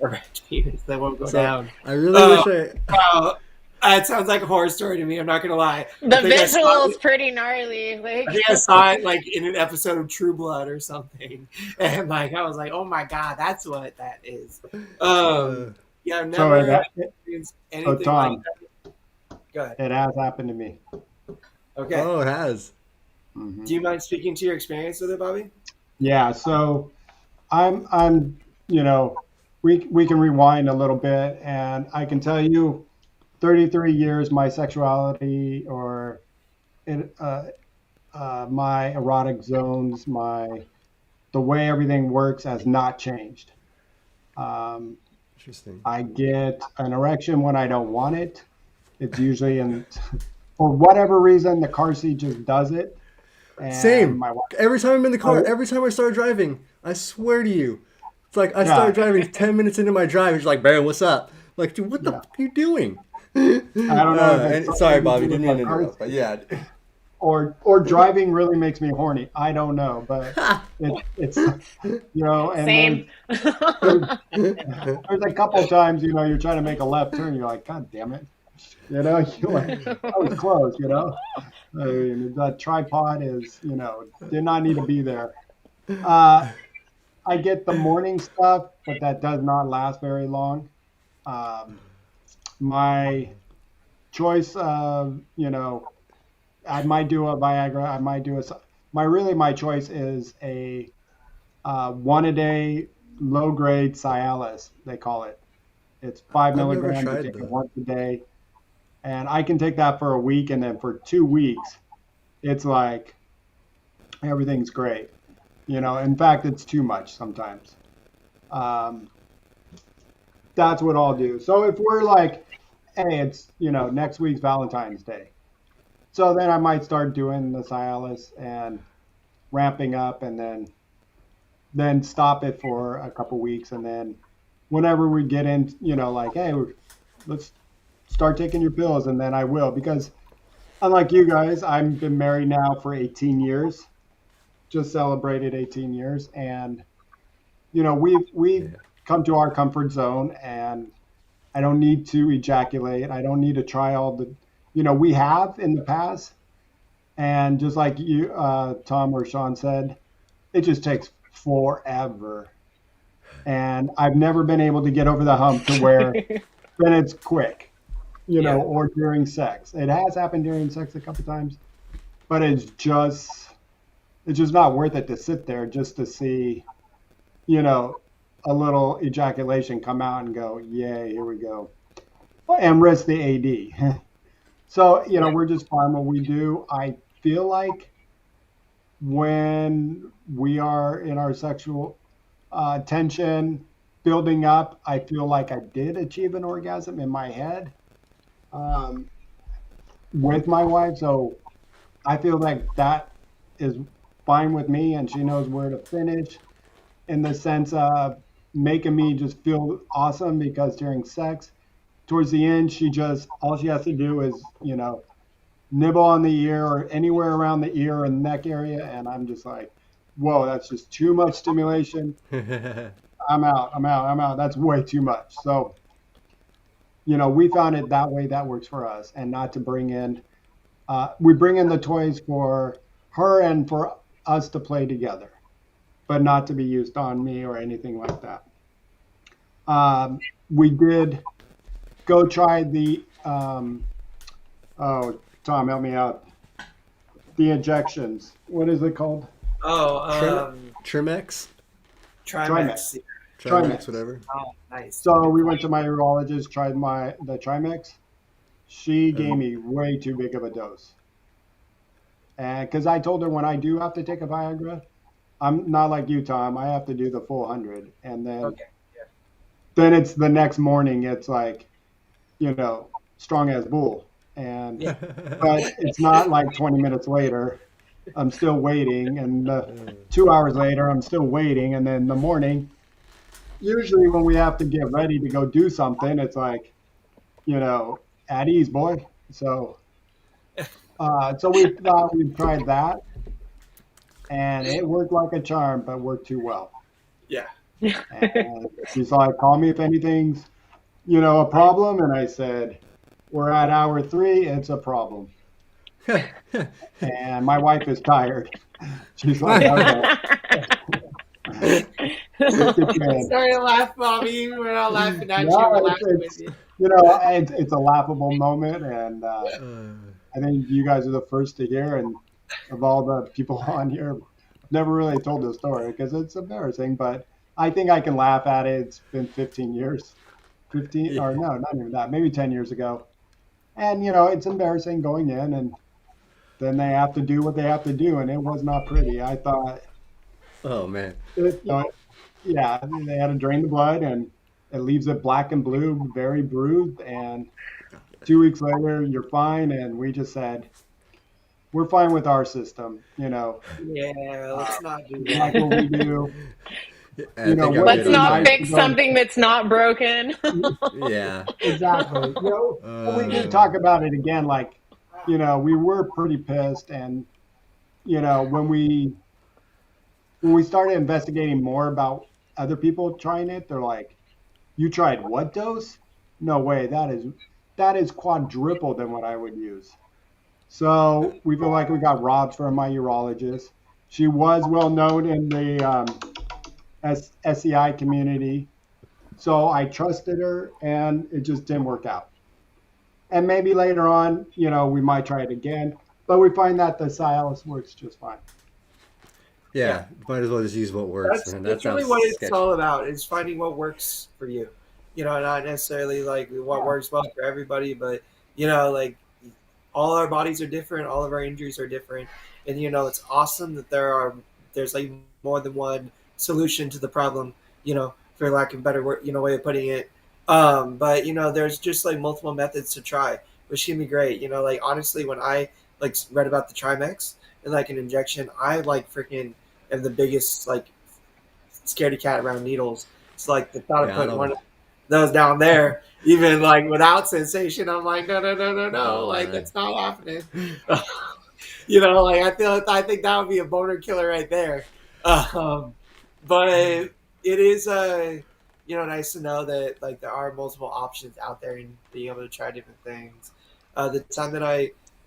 erect penis, that won't go so down. I really wish Wow, that sounds like a horror story to me. I'm not gonna lie. The visual is pretty gnarly. Like, I think I saw it like in an episode of True Blood or something, and like I was like, "Oh my god, that's what that is." uh, Yeah, I've So never it, experienced so anything like Tom, that. Go ahead. it has happened to me. Okay. oh, it has. Hmm. Do you mind speaking to your experience with it, Bobby? Yeah. So I'm, we can rewind a little bit, and I can tell you, 33 years, my sexuality or it, my erotic zones, the way everything works has not changed. Um, Interesting. I get an erection when I don't want it. It's usually for whatever reason, the car seat just does it. And Same. my wife, Every time I'm in the car, oh, every time I start driving, I swear to you, it's like I yeah, start driving 10 minutes into my drive. It's like, Baron, what's up? Like, dude, what the yeah. fuck are you doing? I don't know if it's And something sorry, to Bobby, do with didn't my mean to car interrupt, but yeah. or driving really makes me horny. I don't know, but it's and Same. there's there's a couple times you're trying to make a left turn. You're like, God damn it, you're like, I was close. I mean, that tripod did not need to be there. Uh, I get the morning stuff, but that does not last very long. Um, my choice of, I might do a Viagra. I might do my choice is a 1 a day low grade Cialis, they call it. It's five I've never milligrams. You tried take it that. once a day. And I can take that for a week. And then for 2 weeks, it's like everything's great. In fact, it's too much sometimes. Um, that's what I'll do. So if we're like, hey, it's, next week's Valentine's Day. So then I might start doing the Cialis and ramping up and then stop it for a couple weeks. And then whenever we get in, like, hey, let's start taking your pills. And then I will, because unlike you guys, I've been married now for 18 years, just celebrated 18 years. And, we've Yeah. come to our comfort zone, and I don't need to ejaculate. I don't need to try all we have in the past. And just like you, Tom or Shawn said, it just takes forever. And I've never been able to get over the hump to where then it's quick, Yeah. or during sex. It has happened during sex a couple times, but it's just not worth it to sit there just to see, a little ejaculation come out and go, yay, here we go, and risk the AD. So, we're just fine what we do. I feel like when we are in our sexual tension building up, I feel like I did achieve an orgasm in my head um, with my wife. So I feel like that is fine with me, and she knows where to finish in the sense of making me just feel awesome, because during sex, towards the end, all she has to do is, nibble on the ear or anywhere around the ear and neck area. And I'm just like, whoa, that's just too much stimulation. I'm out. I'm out. I'm out. That's way too much. So, we found it that way that works for us, and not to bring in, we bring in the toys for her and for us to play together, but not to be used on me or anything like that. We did go try the, oh, Tom, help me out. The injections. What is it called? Oh, Trimex? Trimax. Trimex, whatever. Oh, nice. So we went to my urologist, tried the Trimex. She gave me way too big of a dose. And because I told her when I do have to take a Viagra, I'm not like you, Tom. I have to do the full 100. And then, Okay. Yeah. then it's the next morning. It's like, strong as bull. And Yeah. but it's not like 20 minutes later, I'm still waiting. And 2 hours later, I'm still waiting. And then the morning, usually when we have to get ready to go do something, it's like, at ease, boy. So we thought we'd tried that, and it worked like a charm, but worked too well. Yeah. And she's like, call me if anything's, a problem. And I said, we're at hour 3. It's a problem. And my wife is tired. She's like, okay. Sorry to laugh, Bobby. We're all laughing at you. No, We're laughing it's, with you. it's a laughable moment. And I think you guys are the first to hear. And of all the people on here, never really told the story because it's embarrassing. But I think I can laugh at it. It's been 15 years. 15, or no, not even that, maybe 10 years ago. And, it's embarrassing going in, and then they have to do what they have to do, and it was not pretty. I thought, Oh, man. yeah, they had to drain the blood, and it leaves it black and blue, very bruised, and 2 weeks later, you're fine, and we just said, we're fine with our system. Yeah, let's not do We like that. what we do. I think I'm Wouldn't good Let's it be on not nice track. to fix go? something that's not broken. Yeah. Exactly. And we do Uh, talk about it again. Like, we were pretty pissed, and when we started investigating more about other people trying it, they're like, "You tried what dose? No way. That is quadruple than what I would use." So we feel like we got robbed from my urologist. She was well known in the SEI community, so I trusted her, and it just didn't work out. And maybe later on, we might try it again, but we find that the Cialis works just fine. Yeah. yeah, might as well just use what works, man. That That's really sounds what it's sketchy. all about, is finding what works for you. Not necessarily like what Yeah. works well for everybody, but like all our bodies are different, all of our injuries are different, and it's awesome that there's like more than one solution to the problem, for lack of a better word, way of putting it. But there's just like multiple methods to try, which can be great. Like honestly, when I like read about the Trimex and like an injection, I like freaking am the biggest like scaredy cat around needles. It's like the thought of Yeah, I putting one don't. of those down there, even like without sensation, I'm like, no, no, no, no, no, Oh like man. that's not happening. Like I think that would be a boner killer right there. But it is nice to know that like there are multiple options out there and being able to try different things.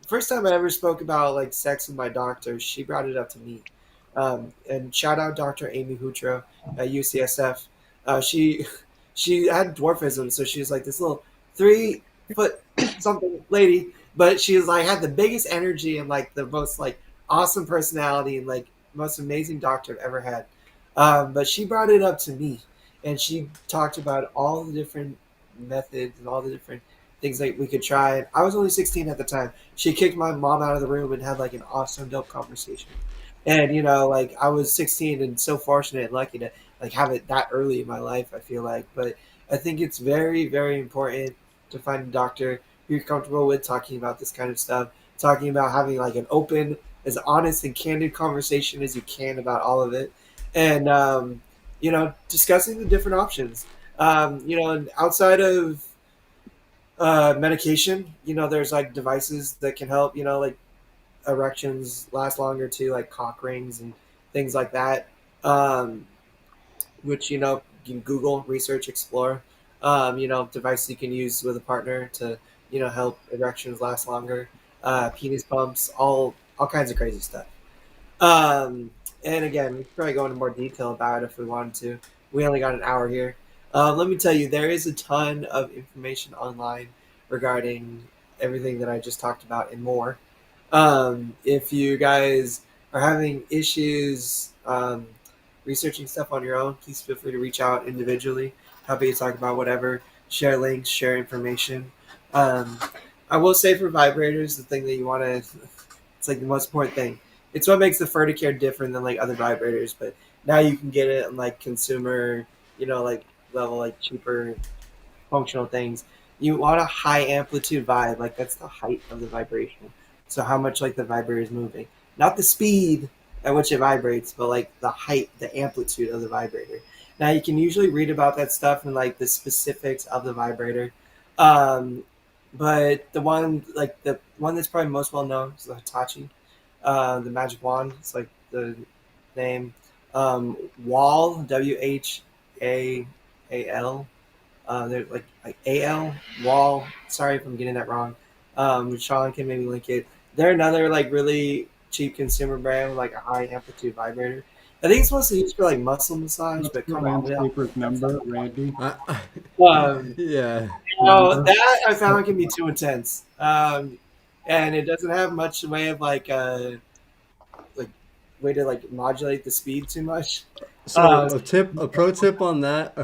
First time I ever spoke about like sex with my doctor, she brought it up to me. And shout out Dr. Amy Hutro at UCSF. She she had dwarfism, so she was like this little 3 foot something lady, but she was like had the biggest energy and like the most like awesome personality and like most amazing doctor I've ever had. But she brought it up to me, and she talked about all the different methods and all the different things that we could try. And I was only 16 at the time. She kicked my mom out of the room and had like an awesome, dope conversation. And like I was 16 and so fortunate and lucky to like have it that early in my life. I feel like, but I think it's very, very important to find a doctor who you're comfortable with talking about this kind of stuff, talking about having like an open, as honest and candid conversation as you can about all of it, and discussing the different options. And outside of medication, there's like devices that can help. Like erections last longer too, like cock rings and things like that. Um, which you can Google, research, explore. Devices you can use with a partner to help erections last longer. Penis pumps, all kinds of crazy stuff. Um, and again, we could probably go into more detail about it if we wanted to. We only got an hour here. Let me tell you, there is a ton of information online regarding everything that I just talked about and more. If you guys are having issues researching stuff on your own, please feel free to reach out individually. Happy to talk about whatever, share links, share information. Um, I will say for vibrators, the thing that you want to, it's like the most important thing. It's what makes the Furticare different than like other vibrators, but now you can get it in like consumer, like level, like cheaper functional things. You want a high amplitude vibe, like that's the height of the vibration. So how much like the vibrator is moving, not the speed at which it vibrates, but like the height, the amplitude of the vibrator. Now you can usually read about that stuff and like the specifics of the vibrator, um, but the one that's probably most well known is the Hitachi, the magic wand. It's like the name, Wall, WHAAL. They're like AL Wall. Sorry if I'm getting that wrong. Shawn can maybe link it. They're another like really cheap consumer brand with like a high amplitude vibrator. I think it's mostly used for like muscle massage, What's but the come on, landscaper's number, Randy? I, um, yeah. Number? that I found can be too intense, and it doesn't have much in the way of like way to like modulate the speed too much. So Uh, a pro tip on that,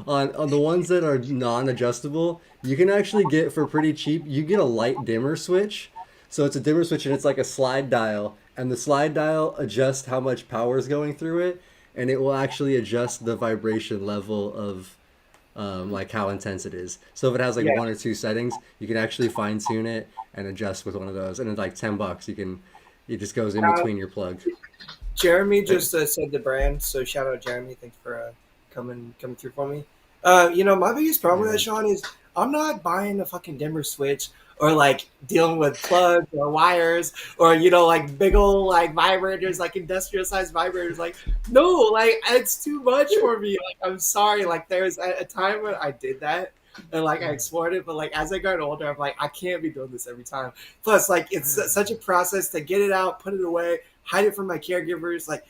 on the ones that are non-adjustable, you can actually get for pretty cheap. You get a light dimmer switch. So it's a dimmer switch and it's like a slide dial, and the slide dial adjusts how much power is going through it, and it will actually adjust the vibration level of like how intense it is. So if it has like yeah, one or two settings, you can actually fine tune it and adjust with one of those. And it's like $10. You can It just goes in Uh, between your plug. Jeremy just said the brand, so shout out Jeremy. Thanks for coming through for me. My biggest problem with that, Yeah. Shawn, is I'm not buying a fucking dimmer switch or like dealing with plugs or wires or like big old like vibrators, like industrial sized vibrators. Like no, like it's too much for me. Like I'm sorry. Like there's a time when I did that. And like I explored it, but like as I got older, I'm like I can't be doing this every time. Plus, like it's such a process to get it out, put it away, hide it from my caregivers. Like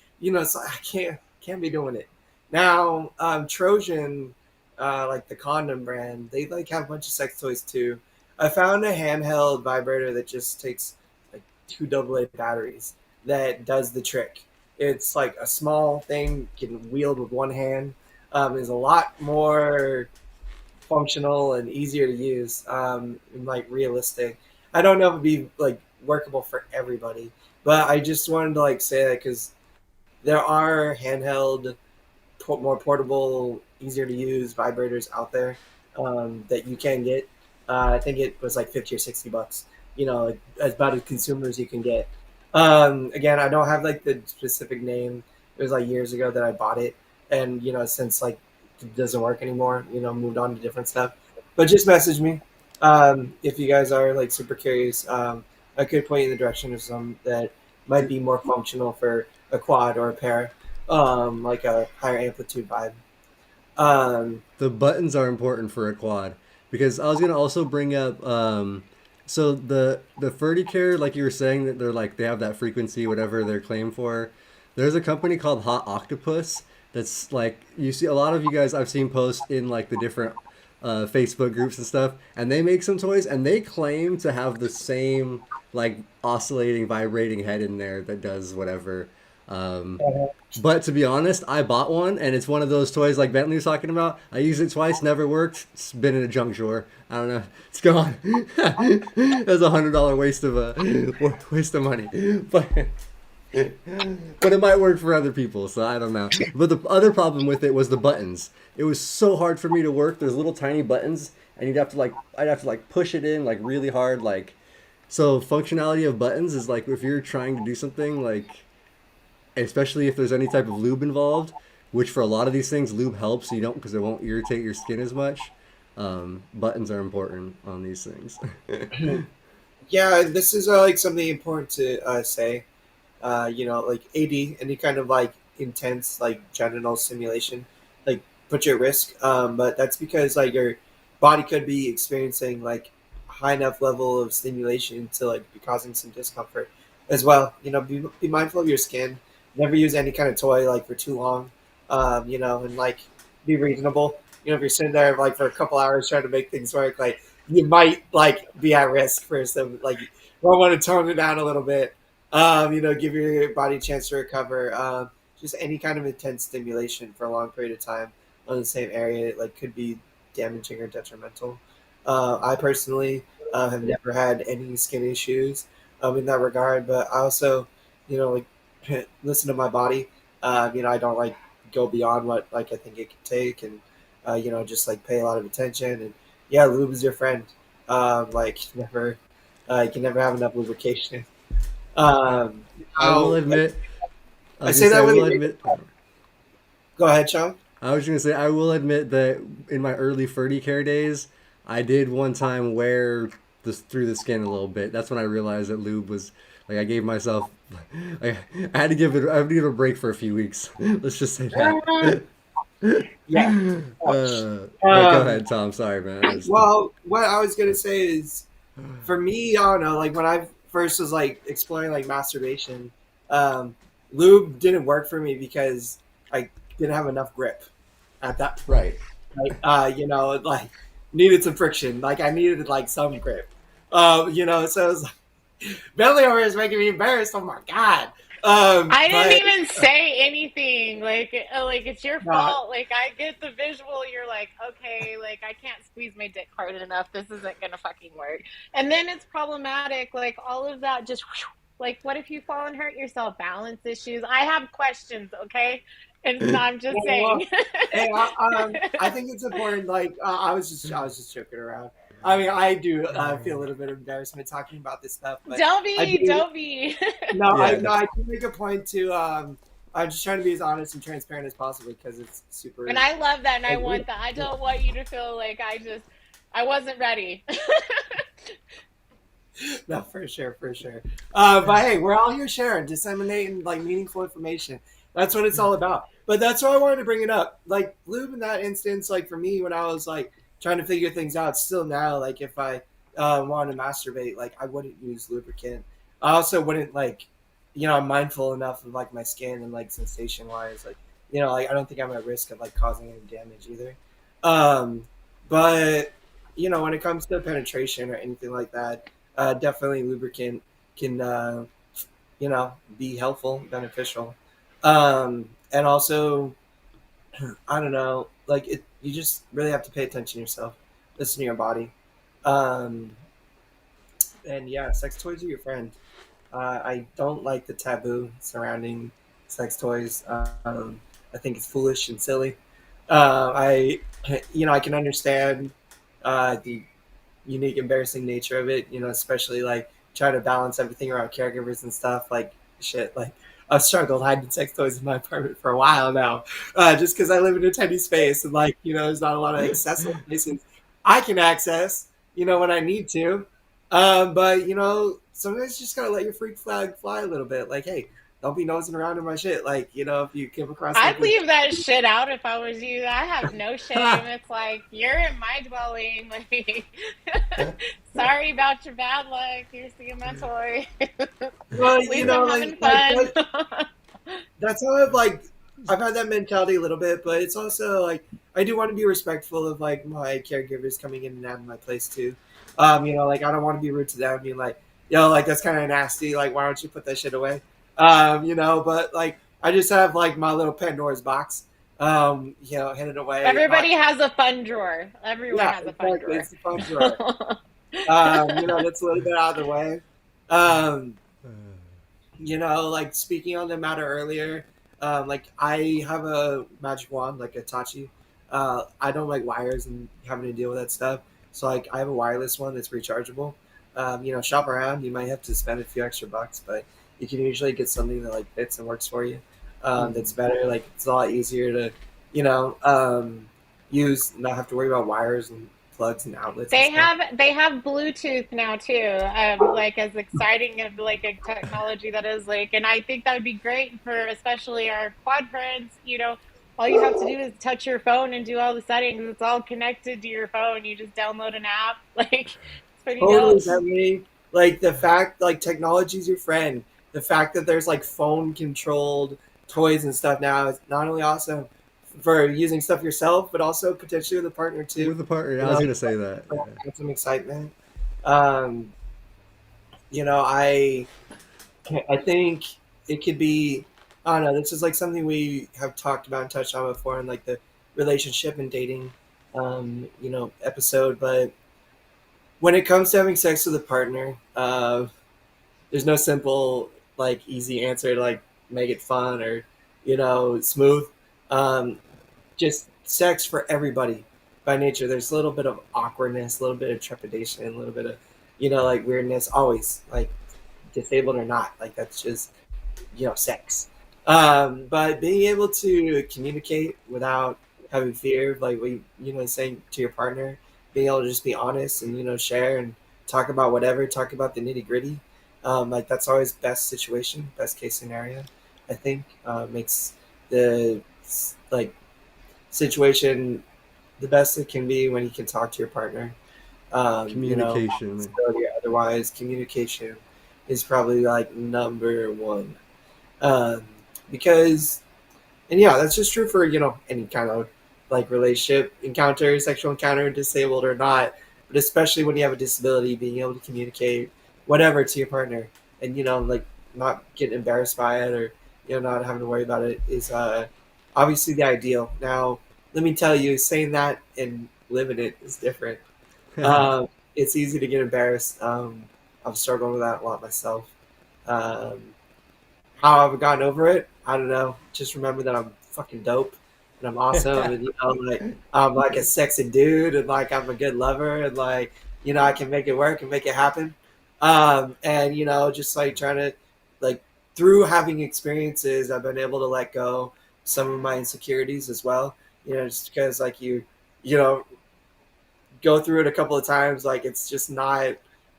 so I can't be doing it. Now, Trojan, like the condom brand, they like have a bunch of sex toys too. I found a handheld vibrator that just takes like two AA batteries that does the trick. It's like a small thing, can wield with one hand. Is a lot more functional and easier to use, and like realistic. I don't know if it'd be like workable for everybody, but I just wanted to like say that because there are handheld, more portable, easier to use vibrators out there, that you can get. I think it was like 50 or 60 bucks. Like, as about as consumer as you can get. Again, I don't have like the specific name. It was like years ago that I bought it, and since like it doesn't work anymore. Moved on to different stuff. But just message me, if you guys are like super curious. I could point you in the direction of some that might be more functional for a quad or a pair, like a higher amplitude vibe. Um, The buttons are important for a quad because I was gonna also bring up so the Furticare, like you were saying, that they're like they have that frequency, whatever they're claimed for. There's a company called Hot Octopus that's like you see a lot of you guys I've seen post in like the different Facebook groups and stuff, and they make some toys and they claim to have the same like oscillating, vibrating head in there that does whatever. Um, but to be honest, I bought one, and it's one of those toys like Bentley was talking about. I used it twice, never worked. It's been in a junk drawer. I don't know. It's gone. It was $100 waste of money, but it might work for other people. So I don't know. But the other problem with it was the buttons. It was so hard for me to work. There's little tiny buttons, and I'd have to like push it in like really hard. Like so, functionality of buttons is like if you're trying to do something like especially if there's any type of lube involved, which for a lot of these things lube helps so you don't because it won't irritate your skin as much. Buttons are important on these things. yeah, this is like something important to say. Like AD, any kind of like intense like genital stimulation, like put you at risk. But that's because like your body could be experiencing like high enough level of stimulation to like be causing some discomfort as well. Be mindful of your skin. Never use any kind of toy like for too long. And like be reasonable. If you're sitting there like for a couple hours trying to make things work, like you might like be at risk for some like you might want to tone it down a little bit. Give your body a chance to recover. Just any kind of intense stimulation for a long period of time on the same area like could be damaging or detrimental. I personally have never had any skin issues in that regard, but I also, like listen to my body. I don't like go beyond what like I think it can take, and just like pay a lot of attention. And yeah, lube is your friend. Like never, you can never have enough lubrication. I will Like, admit, I I was say gonna say, that I with will a admit, go ahead, Sean. I was gonna say, I will admit that in my early Furry Care days, I did one time wear this through the skin a little bit. That's when I realized that lube was like I gave myself, I had to give it, I had to give it a break for a few weeks. Let's just say that. Yeah. But go Um, ahead, Tom. Sorry, man. well, what I was gonna say is, for me, I don't know. Like when I first was like exploring like masturbation, um, lube didn't work for me because I didn't have enough grip at that point. Right. Like, like needed some friction. Like I needed like some grip. So it was like, Bentley over here is making me embarrassed. Oh my god. I didn't But even say anything. Like it's your uh, fault. Like I get the visual. You're like, okay, like I can't squeeze my dick hard enough. This isn't gonna fucking work. And then it's problematic. Like all of that just like what if you fall and hurt yourself? Balance issues. I have questions. Okay, and I'm just well, saying. hey, I think it's important. Like I was just joking around. I mean, I do feel a little bit of embarrassment talking about this stuff, but Don't I be, do. don't be. No, Yeah, I do make a point to. I'm just trying to be as honest and transparent as possible because it's super. And I love that, and I Like, want that. I don't want you to feel like I wasn't ready. no, for sure, for sure. But hey, we're all here sharing, disseminating like meaningful information. That's what it's all about. But that's why I wanted to bring it up. Like lube in that instance, like for me when I was like trying to figure things out, still now, like if I wanted to masturbate, like I wouldn't use lubricant. I also wouldn't like, I'm mindful enough of like my skin and like sensation wise, like like I don't think I'm at risk of like causing any damage either. Um, but when it comes to penetration or anything like that, definitely lubricant can be helpful, beneficial, and also I don't know, like you just really have to pay attention to yourself, listen to your body, um, and yeah, sex toys are your friend. I don't like the taboo surrounding sex toys. I think it's foolish and silly. I I can understand the unique, embarrassing nature of it. Especially like trying to balance everything around caregivers and stuff. Like shit, like I've struggled hiding sex toys in my apartment for a while now, just because I live in a tiny space and like there's not a lot of accessible places I can access. When I need to, but sometimes you just gotta let your freak flag fly a little bit. Like, hey, don't be nosing around in my shit. Like, if you come across I'd something. leave that shit out if I was you. I have no shame. It's like you're in my dwelling. Like, sorry about your bad luck. You're seeing my toy. Well, At least I'm having fun. that's how I've had that mentality a little bit, but it's also like I do want to be respectful of like my caregivers coming in and out of my place too. Like I don't want to be rude to them, being like, like that's kind of nasty. Like, why don't you put that shit away? But like I just have like my little Pandora's box. Hidden away. Everybody has a fun drawer. Everyone has a fun Exactly. drawer. It's the fun drawer. That's a little bit out of the way. Like speaking on the matter earlier, like I have a magic wand, like a Tachi. I don't like wires and having to deal with that stuff. So like I have a wireless one that's rechargeable. Shop around. You might have to spend a few extra bucks, but you can usually get something that like fits and works for you. That's better. Like it's a lot easier to, use, not have to worry about wires and plugs and outlets. They and stuff. have Bluetooth now too. Like as exciting of like a technology that is like, and I think that would be great for especially our quad friends. All you have to do is touch your phone and do all the settings. It's all connected to your phone. You just download an app. Like it's pretty Totally, dope. Bentli. Like the fact, like technology's your friend. The fact that there's like phone controlled toys and stuff now is not only awesome for using stuff yourself, but also potentially with a partner too. with the partner. I was gonna say that. Get some excitement. Um, I think it could be. I don't know. This is like something we have talked about and touched on before in like the relationship and dating, episode. But when it comes to having sex with a partner, there's no simple like easy answer to like make it fun or smooth. Um, just sex for everybody by nature. There's a little bit of awkwardness, a little bit of trepidation, a little bit of like weirdness. Always like disabled or not, like that's just sex. But being able to communicate without having fear of like what saying to your partner, being able to just be honest and share and talk about whatever, talk about the nitty gritty. Like that's always best situation, best case scenario. I think makes the like situation the best it can be when you can talk to your partner. Communication. Otherwise, communication is probably like number one. Um, because, and yeah, that's just true for any kind of like relationship encounter, sexual encounter, disabled or not. But especially when you have a disability, being able to communicate whatever to your partner, and like not getting embarrassed by it or not having to worry about it is obviously the ideal. Now, let me tell you, saying that and living it is different. It's easy to get embarrassed. I've struggled with that a lot myself. Um, how I've gotten over it, I don't know. Just remember that I'm fucking dope and I'm awesome, and like I'm like a sexy dude, and like I'm a good lover, and like I can make it work and make it happen. And just like trying to like through having experiences, I've been able to let go some of my insecurities as well. Just because like you know go through it a couple of times, like it's just not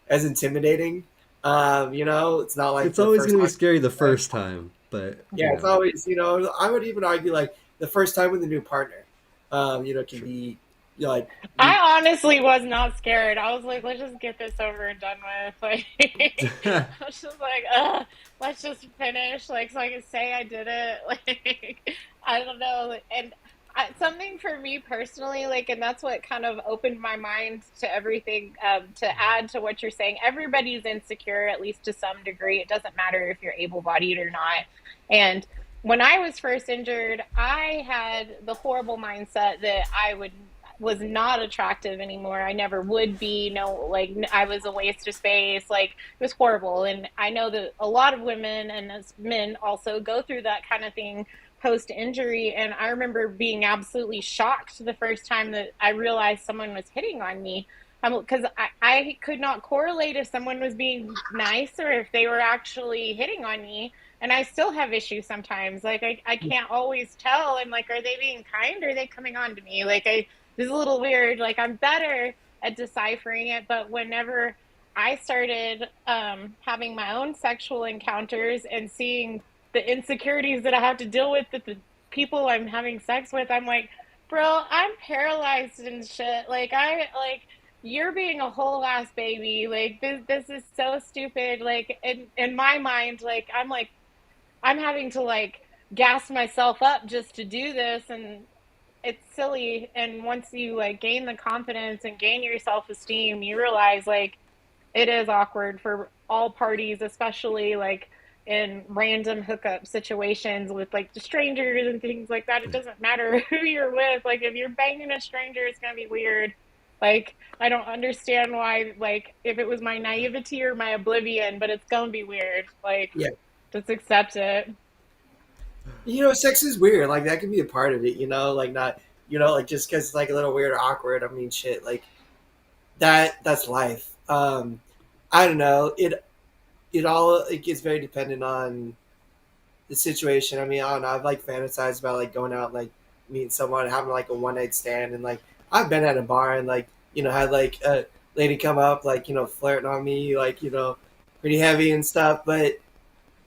as intimidating. It's not like It's the always first going to be time. scary the first time, but Yeah, it's always, I would even argue like the first time with a new partner, can sure. be, like, you, I honestly was not scared. I was like, let's just get this over and done with. Like, I was just like, let's just finish. Like, so I can say I did it. Like, I don't know. And something for me personally, like, and that's what kind of opened my mind to everything. To add to what you're saying, everybody's insecure, at least to some degree. It doesn't matter if you're able-bodied or not. And when I was first injured, I had the horrible mindset that I was not attractive anymore. I never would be. No, like I was a waste of space. Like it was horrible. And I know that a lot of women and as men also go through that kind of thing post injury. And I remember being absolutely shocked the first time that I realized someone was hitting on me. Because I could not correlate if someone was being nice or if they were actually hitting on me. And I still have issues sometimes. Like I can't always tell. I'm like, are they being kind or are they coming on to me? Like this is a little weird. Like I'm better at deciphering it, but whenever I started having my own sexual encounters and seeing the insecurities that I have to deal with the people I'm having sex with, I'm like, bro, I'm paralyzed and shit. Like you're being a whole ass baby. Like this is so stupid. Like in my mind, like I'm having to like gas myself up just to do this, and it's silly. And once you like gain the confidence and gain your self-esteem, you realize like it is awkward for all parties, especially like in random hookup situations with like the strangers and things like that. It doesn't matter who you're with. Like if you're banging a stranger, it's gonna be weird. Like I don't understand why, like if it was my naivety or my oblivion, but it's gonna be weird. Like yeah. just accept it. Sex is weird. Like that can be a part of it, like not, like just because it's like a little weird or awkward. I mean, shit, like that's life. I don't know. It gets very dependent on the situation. I mean, I don't know. I've like fantasized about like going out and like meeting someone, having like a one night stand, and like I've been at a bar and like had like a lady come up like flirting on me like pretty heavy and stuff. But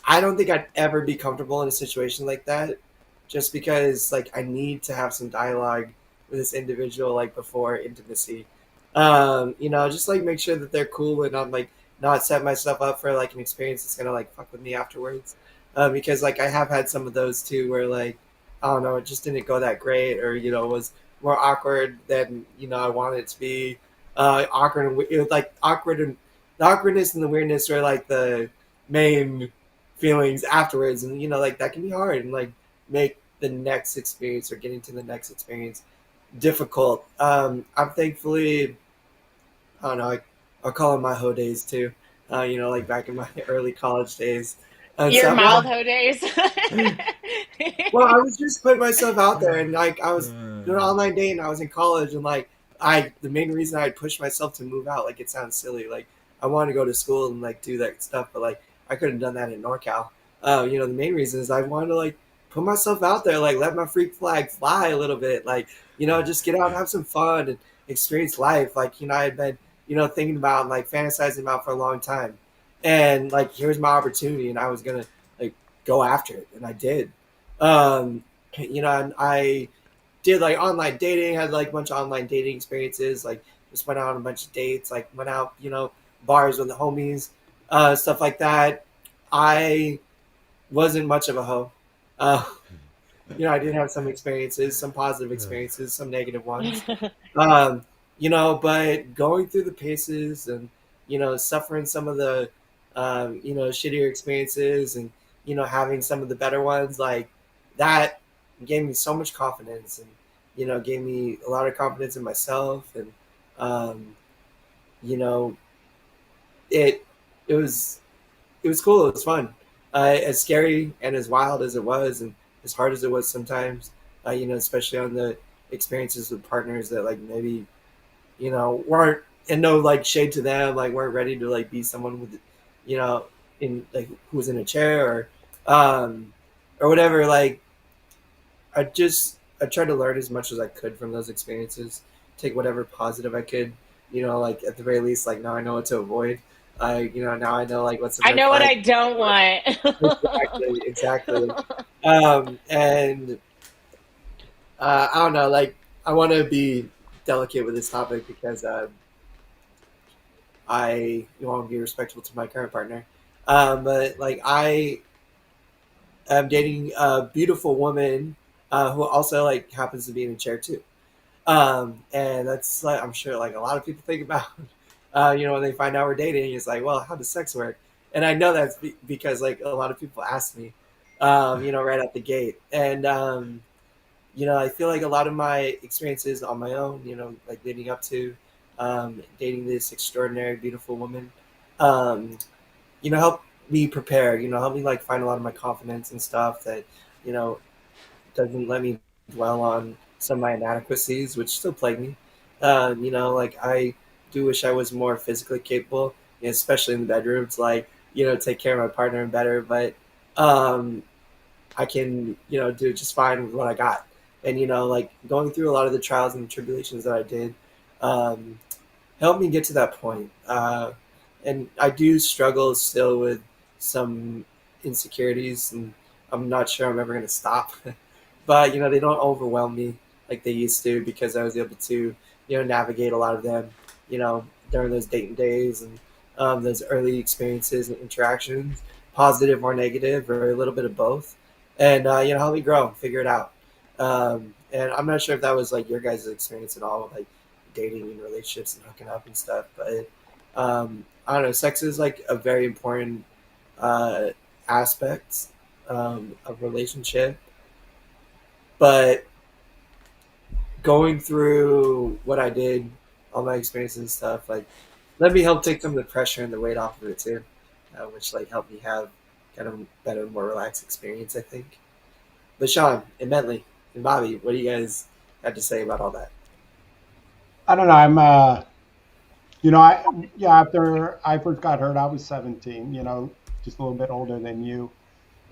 I don't think I'd ever be comfortable in a situation like that, just because like I need to have some dialogue with this individual like before intimacy. Just like make sure that they're cool and I'm like not set myself up for like an experience that's gonna like fuck with me afterwards. Because like I have had some of those too, where like I don't know, it just didn't go that great, or was more awkward than I wanted it to be. Awkward and it was like awkward, and the awkwardness and the weirdness are like the main feelings afterwards, and like that can be hard and like make the next experience or getting to the next experience difficult. I'm thankfully, I don't know, I'll call them my hoe days too. Like back in my early college days and Your stuff. mild hoe days. Well, I was just putting myself out there, and like I was doing Uh, online dating. I was in college, and like the main reason I pushed myself to move out, like it sounds silly, like I wanted to go to school and like do that stuff, but like I couldn't have done that in NorCal. The main reason is I wanted to like put myself out there, like let my freak flag fly a little bit, like just get out and have some fun and experience life. Like I had been thinking about and like fantasizing about for a long time, and like here's my opportunity, and I was gonna like go after it, and I did. um, and I did like online dating, had like a bunch of online dating experiences, like just went out on a bunch of dates, like went out, bars with the homies, stuff like that. I wasn't much of a hoe. Uh, I did have some experiences, some positive experiences, some negative ones. Um, but going through the paces and, suffering some of the, shittier experiences and, having some of the better ones, like that gave me so much confidence and, gave me a lot of confidence in myself. And, um, you know, it, it was, it was cool. It was fun. As scary and as wild as it was, and as hard as it was sometimes, especially on the experiences with partners that like maybe weren't and no like shade to them, like weren't ready to like be someone with, you know, in like who was in a chair um, or whatever. Like I tried to learn as much as I could from those experiences, take whatever positive I could, you know, like at the very least, like now I know what to avoid. You know, now I know like what's a I red know what flag. I don't want. Exactly. And I don't know, like I want to be delicate with this topic because I want to be respectful to my current partner. But like I am dating a beautiful woman who also like happens to be in a chair too. And that's like I'm sure like a lot of people think about, you know, when they find out we're dating, it's like, well, how does sex work? And I know that's because like a lot of people ask me, you know, right out the gate, and you know, I feel like a lot of my experiences on my own, you know, like leading up to dating this extraordinary, beautiful woman, um, you know, help me prepare, you know, help me like find a lot of my confidence and stuff that, you know, doesn't let me dwell on some of my inadequacies, which still plague me. You know, like I do wish I was more physically capable, you know, especially in the bedroom, to like, you know, take care of my partner better. But um, I can, you know, do just fine with what I got. And, you know, like going through a lot of the trials and tribulations that I did um, helped me get to that point. And I do struggle still with some insecurities, and I'm not sure I'm ever going to stop. But, you know, they don't overwhelm me like they used to because I was able to, you know, navigate a lot of them, you know, during those dating days and those early experiences and interactions, positive or negative or a little bit of both, and you know, help me grow, figure it out. And I'm not sure if that was like your guys' experience at all, like dating and relationships and hooking up and stuff, but I don't know. Sex is like a very important uh, aspect of relationship, but going through what I did, all my experiences and stuff, like let me help take some of the pressure and the weight off of it too, which like helped me have kind of better, more relaxed experience, I think. But Shawn and Bentley and Bobby, what do you guys have to say about all that? I don't know. You know, yeah, after I first got hurt, I was 17, you know, just a little bit older than you.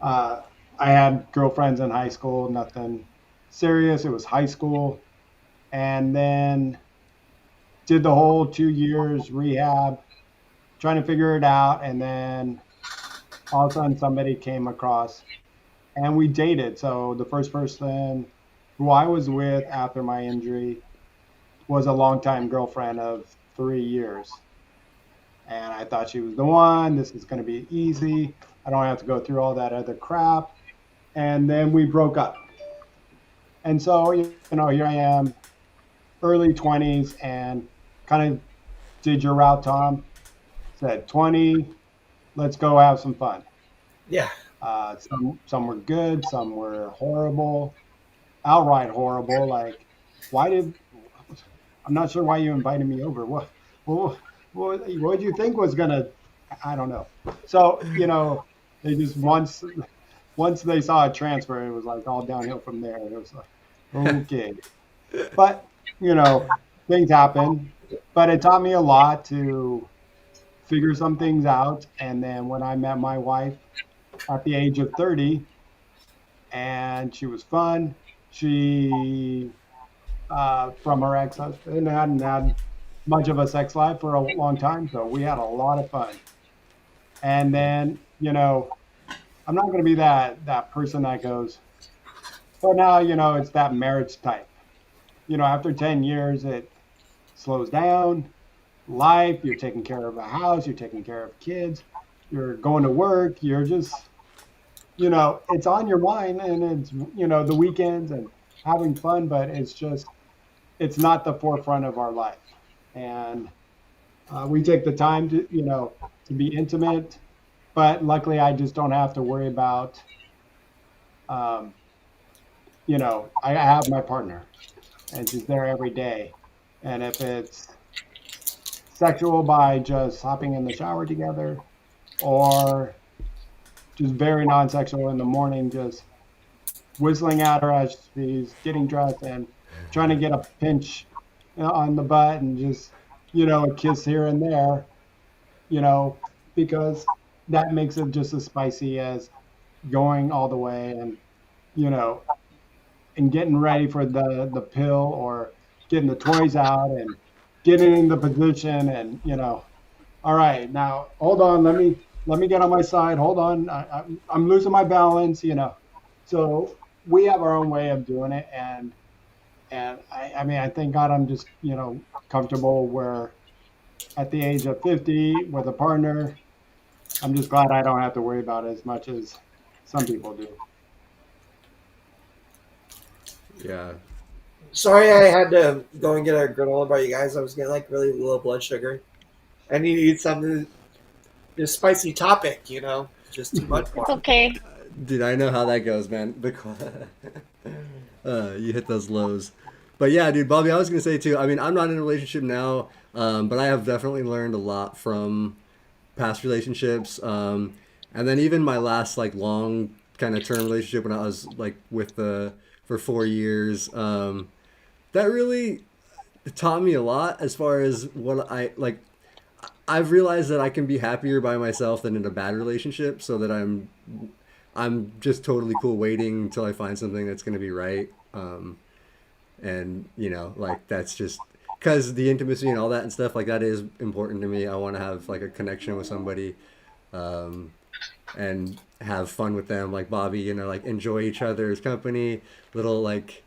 Uh, I had girlfriends in high school, nothing serious. It was high school. And then did the whole 2 years rehab, trying to figure it out. And then all of a sudden somebody came across and we dated. So the first person who I was with after my injury was a longtime girlfriend of 3 years. And I thought she was the one. This is going to be easy. I don't have to go through all that other crap. And then we broke up. And so, you know, here I am, early 20s, and kind of did your route, Tom. Said 20, let's go have some fun. Yeah, Some were good, some were horrible, outright horrible. Like, why did I'm not sure why you invited me over. What, what did you think was gonna? I don't know. So you know, they just once they saw a transfer, it was like all downhill from there. It was like, okay, but you know, things happen. But it taught me a lot to figure some things out. And then when I met my wife at the age of 30, and she was fun. She from her ex-husband hadn't had much of a sex life for a long time, so we had a lot of fun. And then, you know, I'm not going to be that person that goes, "Oh, now you know it's that marriage type." You know, after 10 years, it slows down. Life, you're taking care of a house, you're taking care of kids, you're going to work, you're just, you know, it's on your mind, and it's, you know, the weekends and having fun, but it's just, it's not the forefront of our life. And we take the time to, you know, to be intimate, but luckily I just don't have to worry about, um, you know, I have my partner and she's there every day. And if it's sexual by just hopping in the shower together or just very non-sexual in the morning, just whistling at her as she's getting dressed and trying to get a pinch, you know, on the butt and just a kiss here and there, because that makes it just as spicy as going all the way and, you know, and getting ready for the pill, or getting the toys out and getting in the position, and, all right, now hold on, let me get on my side. Hold on, I'm losing my balance. So we have our own way of doing it, and I mean, I thank God I'm just comfortable where at the age of 50 with a partner. I'm just glad I don't have to worry about it as much as some people do. Yeah. Sorry, I had to go and get a granola bar, you guys. I was getting like really low blood sugar. I need to eat something, this spicy topic, just too much for It's me. okay. Dude, I know how that goes, man. You hit those lows. But yeah, dude, Bobby, I was gonna say too. I mean, I'm not in a relationship now, but I have definitely learned a lot from past relationships. And then even my last like long kind of term relationship when I was like with the for 4 years. That really taught me a lot as far as what I like. I've realized that I can be happier by myself than in a bad relationship, so that I'm just totally cool waiting until I find something that's going to be right. And like that's just because the intimacy and all that and stuff like that is important to me. I want to have like a connection with somebody, um, and have fun with them, like Bobby. Like enjoy each other's company, little like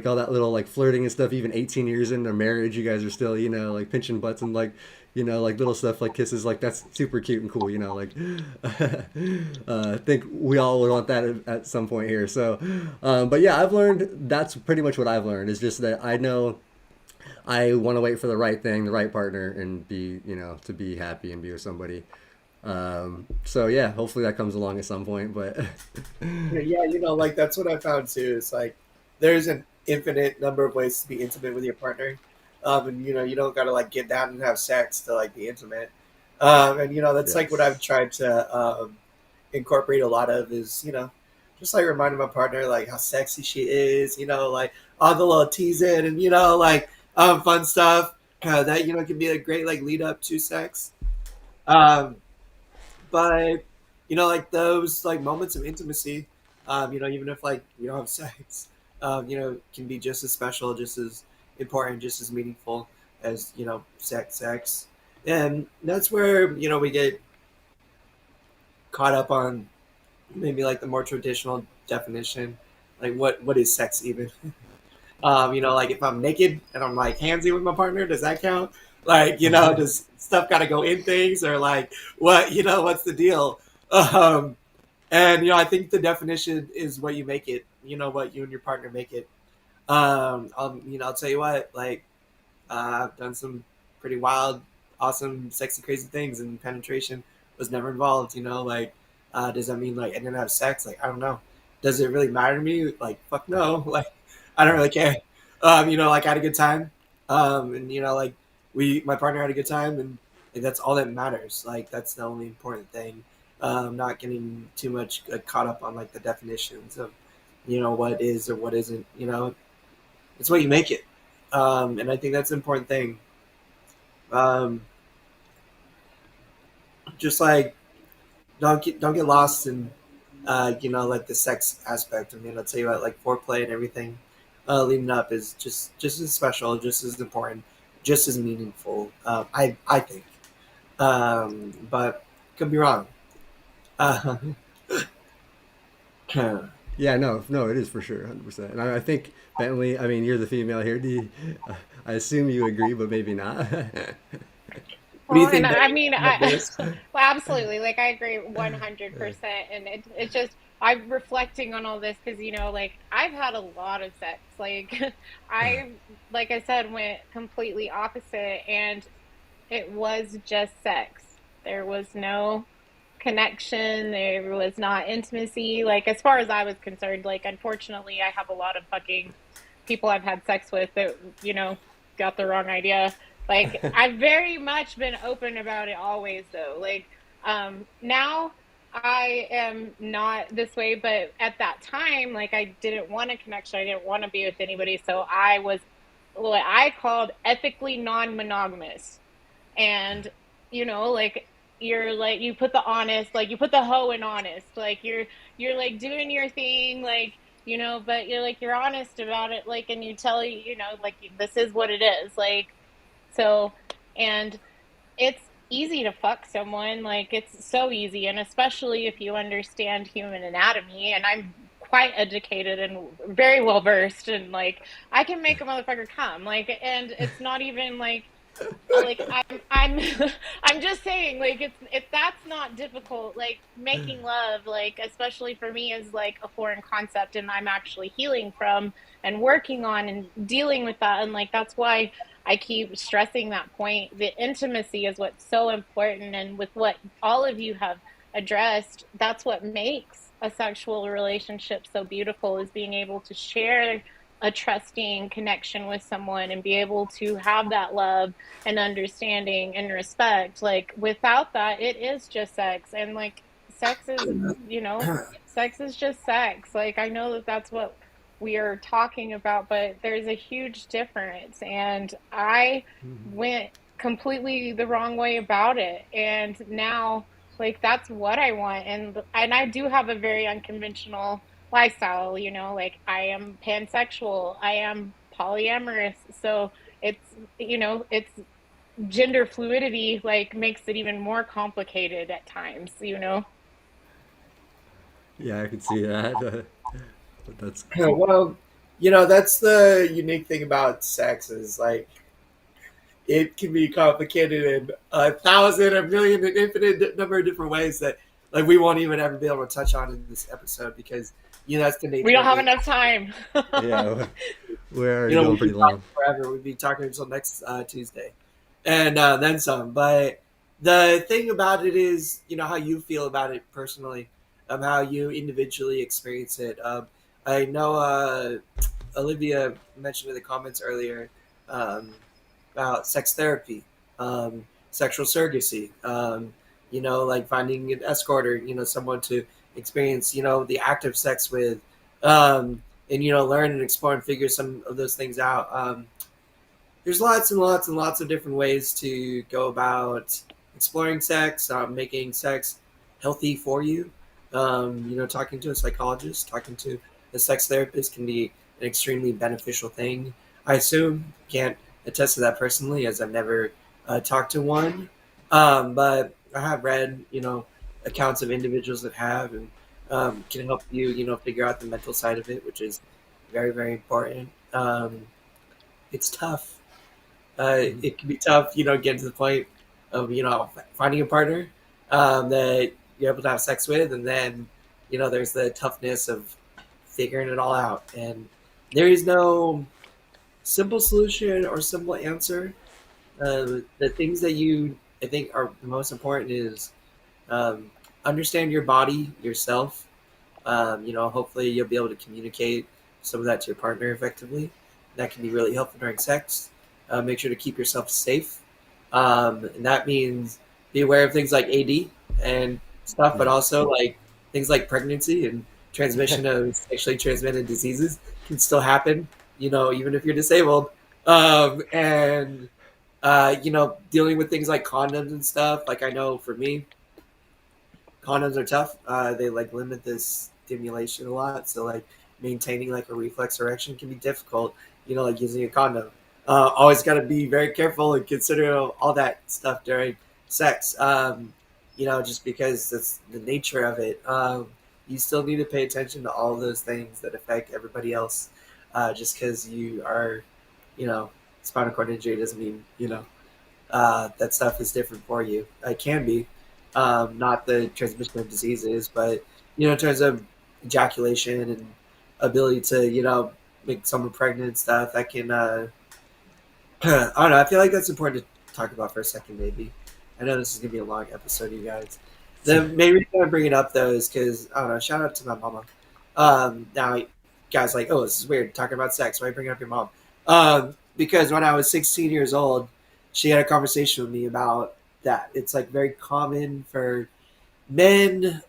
all that little like flirting and stuff. Even 18 years into marriage, you guys are still like pinching butts and like like little stuff like kisses. Like that's super cute and cool. Like I think we all would want that at some point here. So, but yeah, I've learned that's pretty much what I've learned is just that I know I want to wait for the right thing, the right partner, and be to be happy and be with somebody. So yeah, hopefully that comes along at some point. But Yeah, like that's what I found too. It's like there's an infinite number of ways to be intimate with your partner. And you don't gotta like get down and have sex to like be intimate. And that's like what I've yes, tried to incorporate a lot of is, just like reminding my partner like how sexy she is, like all the little teasing and like fun stuff. That can be a great like lead up to sex. Um, but like those like moments of intimacy, even if like you don't have sex, can be just as special, just as important, just as meaningful as sex, and that's where we get caught up on maybe like the more traditional definition, like what is sex even? Like if I'm naked and I'm like handsy with my partner, does that count? Like, does stuff got to go in things or like what, what's the deal? Um, and I think the definition is what you make it. What you and your partner make it. I'll tell you what, like I've done some pretty wild, awesome, sexy, crazy things, and penetration was never involved. Like does that mean like I didn't have sex? Like I don't know. Does it really matter to me? Like fuck no. Like I don't really care. Like I had a good time, and like my partner had a good time, and that's all that matters. Like that's the only important thing. Not getting too much caught up on like the definitions of what is or what isn't. It's what you make it, and I think that's an important thing. Um, just like don't get lost in like the sex aspect. I mean, I'll tell you what, like foreplay and everything leading up is just as special, just as important, just as meaningful. I think, but could be wrong. Uh, yeah, no, no, it is for sure, 100%. And I think Bentley, I mean, you're the female here. I assume you agree, but maybe not. what do you Well, and think, I Benny, mean, about this? well, absolutely. Like, I agree 100%. And it's just, I'm reflecting on all this because, like, I've had a lot of sex. Like, I, like I said, went completely opposite, and it was just sex. There was no connection. There was not intimacy. Like, as far as I was concerned, like, unfortunately, I have a lot of fucking people I've had sex with that, got the wrong idea. Like, I've very much been open about it always, though. Like, now I am not this way, but at that time, like, I didn't want a connection. I didn't want to be with anybody. So I was what I called ethically non-monogamous. And, you know, like, you're like, you put the honest, like, you put the hoe in honest, like, you're like doing your thing, like, you know, but you're like, you're honest about it, like, and you tell, you know, like, this is what it is, like, so. And it's easy to fuck someone, like, it's so easy, and especially if you understand human anatomy. And I'm quite educated and very well versed, and like, I can make a motherfucker come, like, and it's not even like I'm I'm just saying, like, it's that's not difficult. Like, making love, like, especially for me, is like a foreign concept, and I'm actually healing from and working on and dealing with that. And like, that's why I keep stressing that point. The intimacy is what's so important, and with what all of you have addressed, that's what makes a sexual relationship so beautiful, is being able to share a trusting connection with someone and be able to have that love and understanding and respect. Like, without that, it is just sex. And like, sex is, you know, sex is just sex. Like, I know that that's what we are talking about, but there's a huge difference. And I went completely the wrong way about it. And now, like, that's what I want. And I do have a very unconventional lifestyle, you know, like, I am pansexual, I am polyamorous. So it's, you know, it's gender fluidity, like, makes it even more complicated at times, you know. Yeah, I can see that. But that's Well, you know, that's the unique thing about sex is like it can be complicated in a thousand, a million, an infinite number of different ways that like we won't even ever be able to touch on in this episode because you know that's the We nature don't of have it. enough time. yeah. We're You already know, going we'd be pretty talking long. forever. We'd be talking until next Tuesday, and then some. But the thing about it is, you know, how you feel about it personally, how you individually experience it. I know Olivia mentioned in the comments earlier um, about sex therapy, sexual surrogacy. You know, like finding an escort or you know someone to experience, you know, the act of sex with. And you know learn and explore and figure some of those things out. There's lots and lots and lots of different ways to go about exploring sex, making sex healthy for you. You know, talking to a psychologist, talking to a sex therapist can be an extremely beneficial thing. I assume can't attest to that personally, as I've never talked to one, but I have read, you know, accounts of individuals that have and can help you, you know, figure out the mental side of it, which is very, very important. It's tough. Mhm. It can be tough, you know, getting to the point of, you know, finding a partner that you're able to have sex with. And then, you know, there's the toughness of figuring it all out. And there is no simple solution or simple answer. The things that you, I think, are the most important is um, understand your body yourself. You know, hopefully you'll be able to communicate some of that to your partner effectively. That can be really helpful during sex. Make sure to keep yourself safe. And that means be aware of things like AD and stuff, but Yeah. also like things like pregnancy and transmission of sexually transmitted diseases can still happen, you know, even if you're disabled. And, you know, dealing with things like condoms and stuff. Like I know for me, condoms are tough. They like limit this stimulation a lot, so like maintaining like a reflex erection can be difficult. You know, like using a condom. Always got to be very careful and consider all that stuff during sex. You know, just because that's the nature of it. You still need to pay attention to all those things that affect everybody else. Just because you are, you know, spinal cord injury doesn't mean you know that stuff is different for you. It can be, not the transmission of diseases, but you know, in terms of ejaculation and ability to, you know, make someone pregnant and stuff, that can. I don't know. I feel like that's important to talk about for a second, maybe. I know this is gonna be a long episode, you guys. The main reason I bring it up though is because I don't know. Shout out to my mama. Now, guys, like, oh, this is weird talking about sex. Why bring up your mom? Because when I was 16 years old, she had a conversation with me about that. It's like very common for men,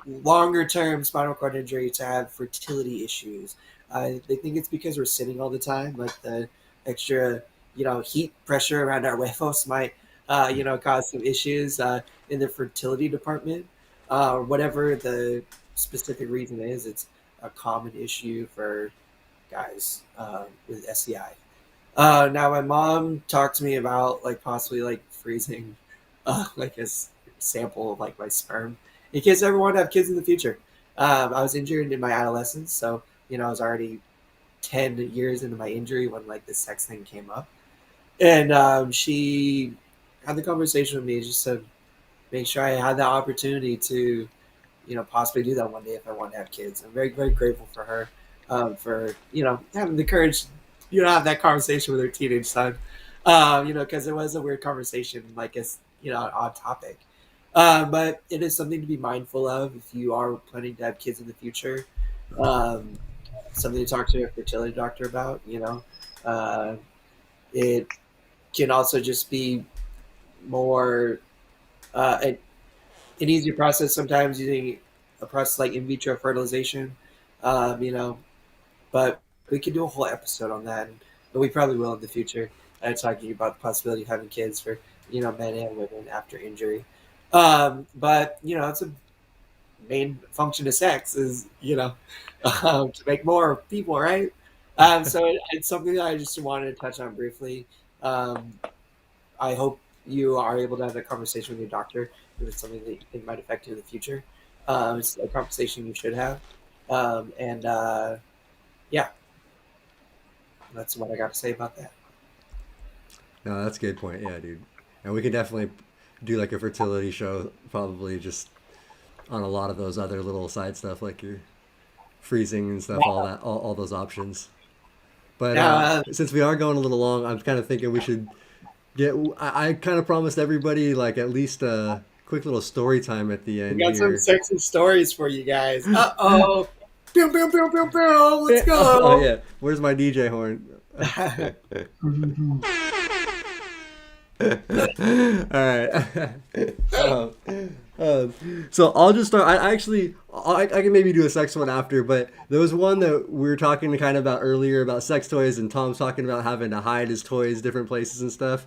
longer term spinal cord injury to have fertility issues. They think it's because we're sitting all the time, like the extra, heat pressure around our huevos might, cause some issues in the fertility department. Whatever the specific reason is, it's a common issue for guys with SCI. Now my mom talked to me about like possibly like freezing like sample of like my sperm in case I ever want to have kids in the future. I was injured in my adolescence, so I was already 10 years into my injury when like the sex thing came up, and she had the conversation with me just to make sure I had the opportunity to possibly do that one day if I want to have kids. I'm very, very grateful for her for, having the courage, have that conversation with her teenage son, because it was a weird conversation, like it's, an odd topic. But it is something to be mindful of if you are planning to have kids in the future. Um, Something to talk to a fertility doctor about, it can also just be more, an easier process sometimes using a process like in vitro fertilization, but we could do a whole episode on that, and we probably will in the future, talking about the possibility of having kids for, men and women after injury. But, it's a main function of sex is, to make more people, right? So it's something that I just wanted to touch on briefly. Um, I hope you are able to have that conversation with your doctor if it's something that you think might affect you in the future. It's a conversation you should have. And yeah, that's what I got to say about that. No, that's a good point. Yeah, dude. And we can definitely do like a fertility show, probably just on a lot of those other little side stuff, like your freezing and stuff, all that, all those options. But Now, since we are going a little long, I'm kind of thinking we should get. I kind of promised everybody like at least a quick little story time at the we end got some here. sexy stories for you guys. Uh-oh. Pew, pew, pew, pew, pew. Let's go. Oh yeah, where's my DJ horn? All right. um, so I'll just start. I can maybe do a sex one after, but there was one that we were talking kind of about earlier about sex toys, and Tom's talking about having to hide his toys different places and stuff.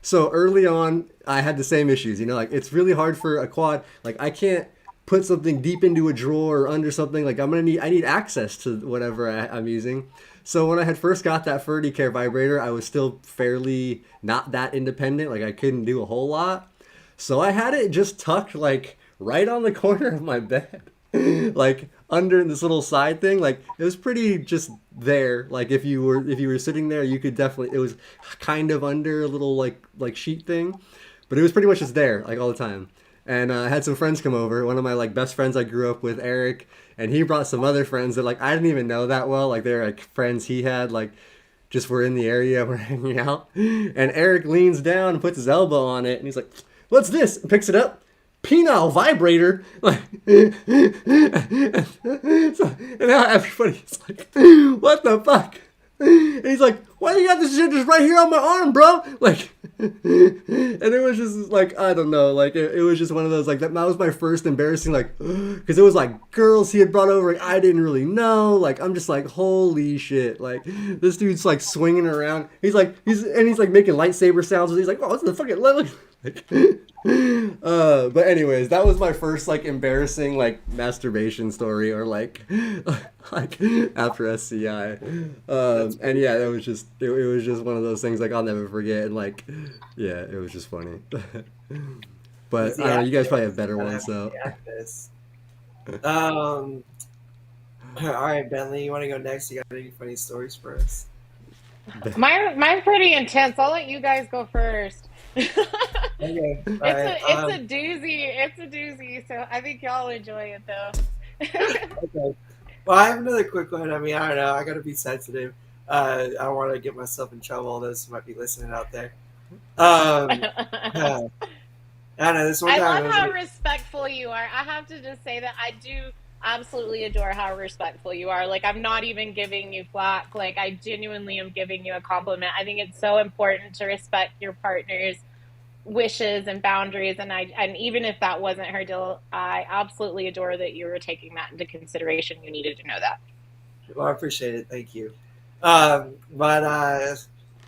So early on, I had the same issues. Like it's really hard for a quad. Like I can't put something deep into a drawer or under something. Like I need access to whatever I'm using. So when I had first got that Ferdy Care vibrator, I was still fairly not that independent. Like I couldn't do a whole lot. So I had it just tucked like right on the corner of my bed. Like under this little side thing. Like it was pretty just there. Like if you were sitting there, you could definitely, it was kind of under a little like sheet thing. But it was pretty much just there like all the time. And I had some friends come over. One of my like best friends I grew up with, Eric, and he brought some other friends that like I didn't even know that well. Like they're like friends he had like just were in the area, we're hanging out. And Eric leans down and puts his elbow on it, and he's like, "What's this?" And picks it up. Penile vibrator. Like, so, and now everybody's like, "What the fuck?" And he's like, "Why you got this shit just right here on my arm, bro?" Like, and it was just like, I don't know, like it was just one of those like that was my first embarrassing like, because it was like girls he had brought over, like, I didn't really know. Like I'm just like, holy shit, like this dude's like swinging around. He's like he's like making lightsaber sounds. He's like, "Oh, what's the fucking look?" But anyways, that was my first like embarrassing like masturbation story or like like after SCI. And yeah, it was just one of those things like I'll never forget, and like yeah, it was just funny. But I don't know, you guys probably have better ones, so all right, Bentley, you want to go next? You got any funny stories for us? Mine's pretty intense. I'll let you guys go first. Okay, It's a doozy. It's a doozy. So I think y'all enjoy it though. okay. Well, I have another quick one. I mean, I don't know. I got to be sensitive. I don't want to get myself in trouble. All those who might be listening out there. I don't know. This one I time love how respectful you are. I have to just say that I do absolutely adore how respectful you are. Like, I'm not even giving you flack. Like, I genuinely am giving you a compliment. I think it's so important to respect your partner's wishes and boundaries. And even if that wasn't her deal, I absolutely adore that you were taking that into consideration. You needed to know that. Well, I appreciate it. Thank you. But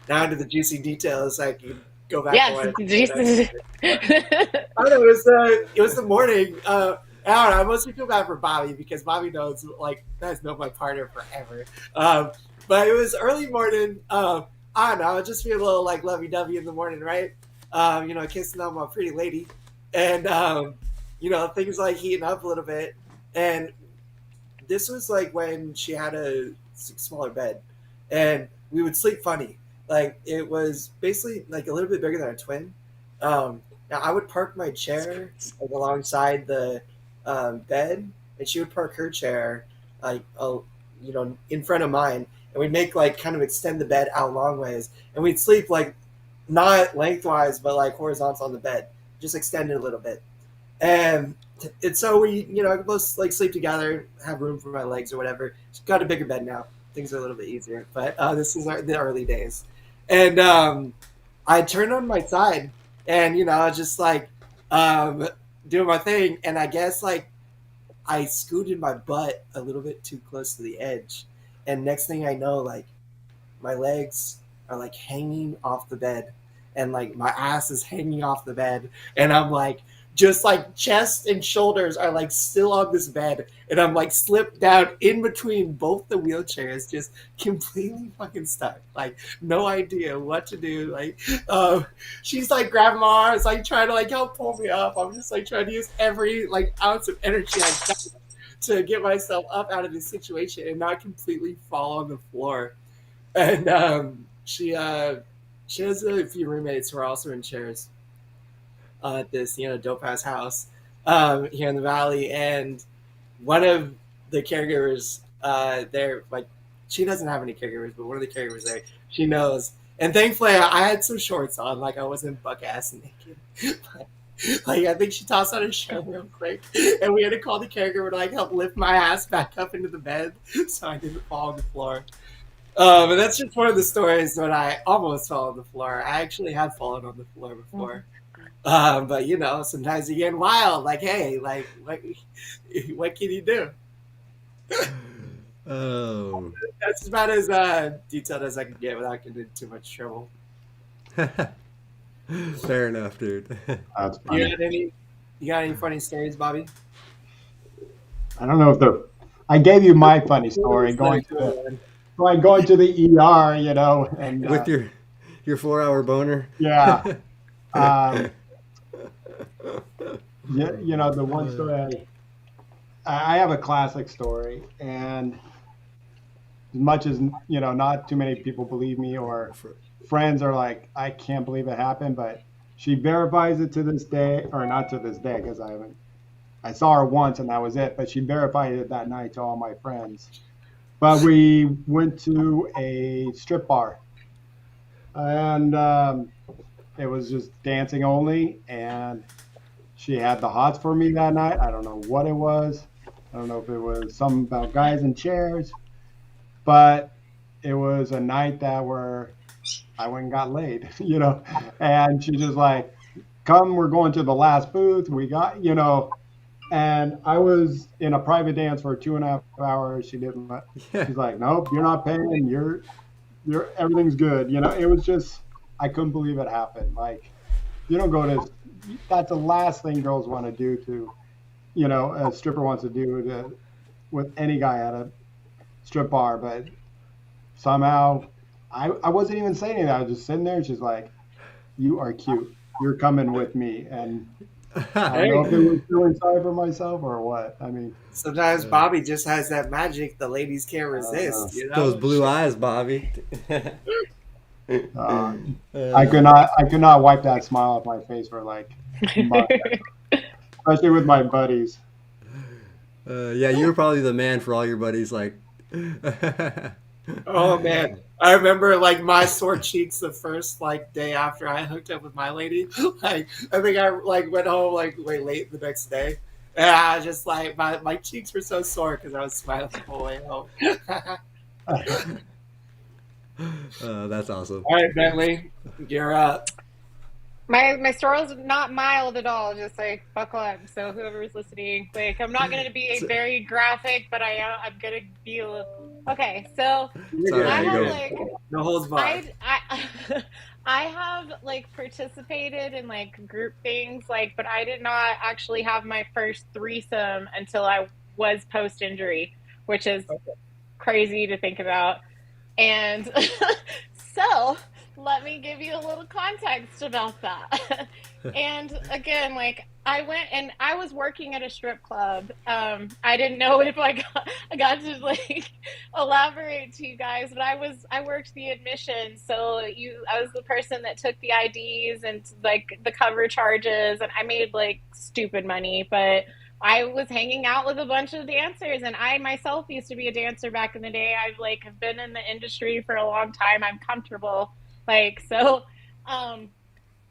now into the juicy details. I can go back and Yes, watch Jesus. I don't know. It was the morning. I don't know. I mostly feel bad for Bobby because Bobby knows like that's known my partner forever. But it was early morning. I don't know. I was just feeling a little like lovey dovey in the morning, right? Kissing on my pretty lady, and things like heating up a little bit. And this was like when she had a smaller bed, and we would sleep funny. Like it was basically like a little bit bigger than a twin. Now I would park my chair like alongside the bed, and she would park her chair like in front of mine, and we'd make like kind of extend the bed out long ways, and we'd sleep like not lengthwise but like horizontal on the bed, just extend it a little bit. And so we, both like sleep together, have room for my legs or whatever. She's got a bigger bed now. Things are a little bit easier, but this is the early days. And I turned on my side, and I was just like doing my thing, and I guess like I scooted my butt a little bit too close to the edge, and next thing I know, like my legs are like hanging off the bed, and like my ass is hanging off the bed, and I'm like just like chest and shoulders are like still on this bed, and I'm like slipped down in between both the wheelchairs, just completely fucking stuck, like no idea what to do. Like she's like grabbing my arms, like trying to like help pull me up. I'm just like trying to use every like ounce of energy I got to get myself up out of this situation and not completely fall on the floor. And she has a few roommates who are also in chairs at this dope ass house here in the valley, and one of the caregivers there, like she doesn't have any caregivers, but one of the caregivers there, she knows. And thankfully, I had some shorts on, like I wasn't buck ass naked. Like I think she tossed on a shirt real quick, and we had to call the caregiver to like help lift my ass back up into the bed so I didn't fall on the floor. And that's just one of the stories when I almost fell on the floor. I actually have fallen on the floor before. But sometimes you get wild. Like, hey, like, what can you do? Oh. That's about as detailed as I can get without getting into too much trouble. Fair enough, dude. That's funny. You got any funny stories, Bobby? I don't know if I gave you my funny story going to the ER, and With your 4-hour boner. yeah. The one story I have a classic story, and as much as not too many people believe me, or friends are like, I can't believe it happened, but she verifies it to this day, or not to this day because I saw her once and that was it, but she verified it that night to all my friends. But we went to a strip bar, and it was just dancing only, and she had the hots for me that night. I don't know what it was. I don't know if it was something about guys in chairs, but it was a night where I went and got laid, and she just like, come, we're going to the last booth. We got, and I was in a private dance for 2.5 hours. She didn't let, she's like, nope, you're not paying. You're everything's good. It was just, I couldn't believe it happened. Like, you don't go to, that's the last thing girls want to do to, a stripper wants to do with any guy at a strip bar. But somehow I wasn't even saying anything. I was just sitting there, and she's like, you are cute. You're coming with me. And I don't know if it was feeling sorry for myself or what. I mean, sometimes Bobby just has that magic the ladies can't resist. Those blue eyes, Bobby. I could not wipe that smile off my face for like months, especially with my buddies. Yeah, you were probably the man for all your buddies. Like, oh man, I remember like my sore cheeks the first like day after I hooked up with my lady. Like, I think I like went home like way late the next day, and I was just like my cheeks were so sore because I was smiling the whole way home. That's awesome. All right, Bentley, you're up. My story's not mild at all. Just like buckle up. So whoever's listening, like I'm not going to be very graphic, but I'm going to be Okay, so You're I Sorry, have go. like No holds barred. I I have like participated in like group things like, but I did not actually have my first threesome until I was post injury, which is crazy to think about. And so let me give you a little context about that. And again, like I went and I was working at a strip club. I didn't know if I got to like elaborate to you guys, but I worked the admission. So I was the person that took the IDs and like the cover charges, and I made like stupid money, but I was hanging out with a bunch of dancers, and I myself used to be a dancer back in the day. I've like have been in the industry for a long time. I'm comfortable. Like so um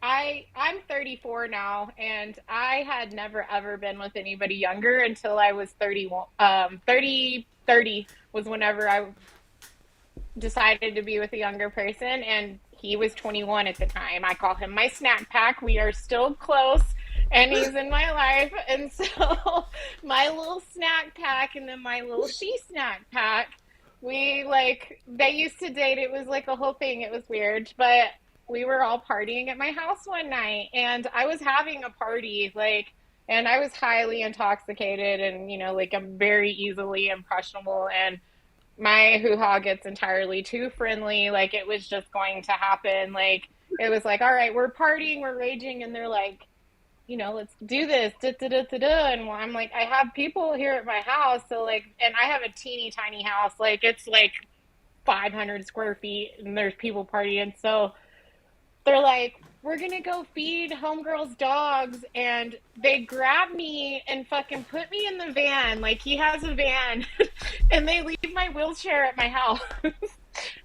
I'm 34 now, and I had never ever been with anybody younger until I was 31. 30 was whenever I decided to be with a younger person, and he was 21 at the time. I call him my snack pack. We are still close, and he's in my life. And so my little snack pack and then my little she snack pack, we like they used to date. It was like a whole thing. It was weird, but we were all partying at my house one night, and I was having a party like, and I was highly intoxicated, and like I'm very easily impressionable, and my hoo-ha gets entirely too friendly. Like it was just going to happen. Like it was like, all right, we're partying, we're raging, and they're like, let's do this. Da, da, da, da, da. And I'm like, I have people here at my house, so like, and I have a teeny tiny house. Like it's like 500 square feet, and there's people partying. So they're like, we're gonna go feed homegirl's dogs, and they grab me and fucking put me in the van. Like he has a van, and they leave my wheelchair at my house.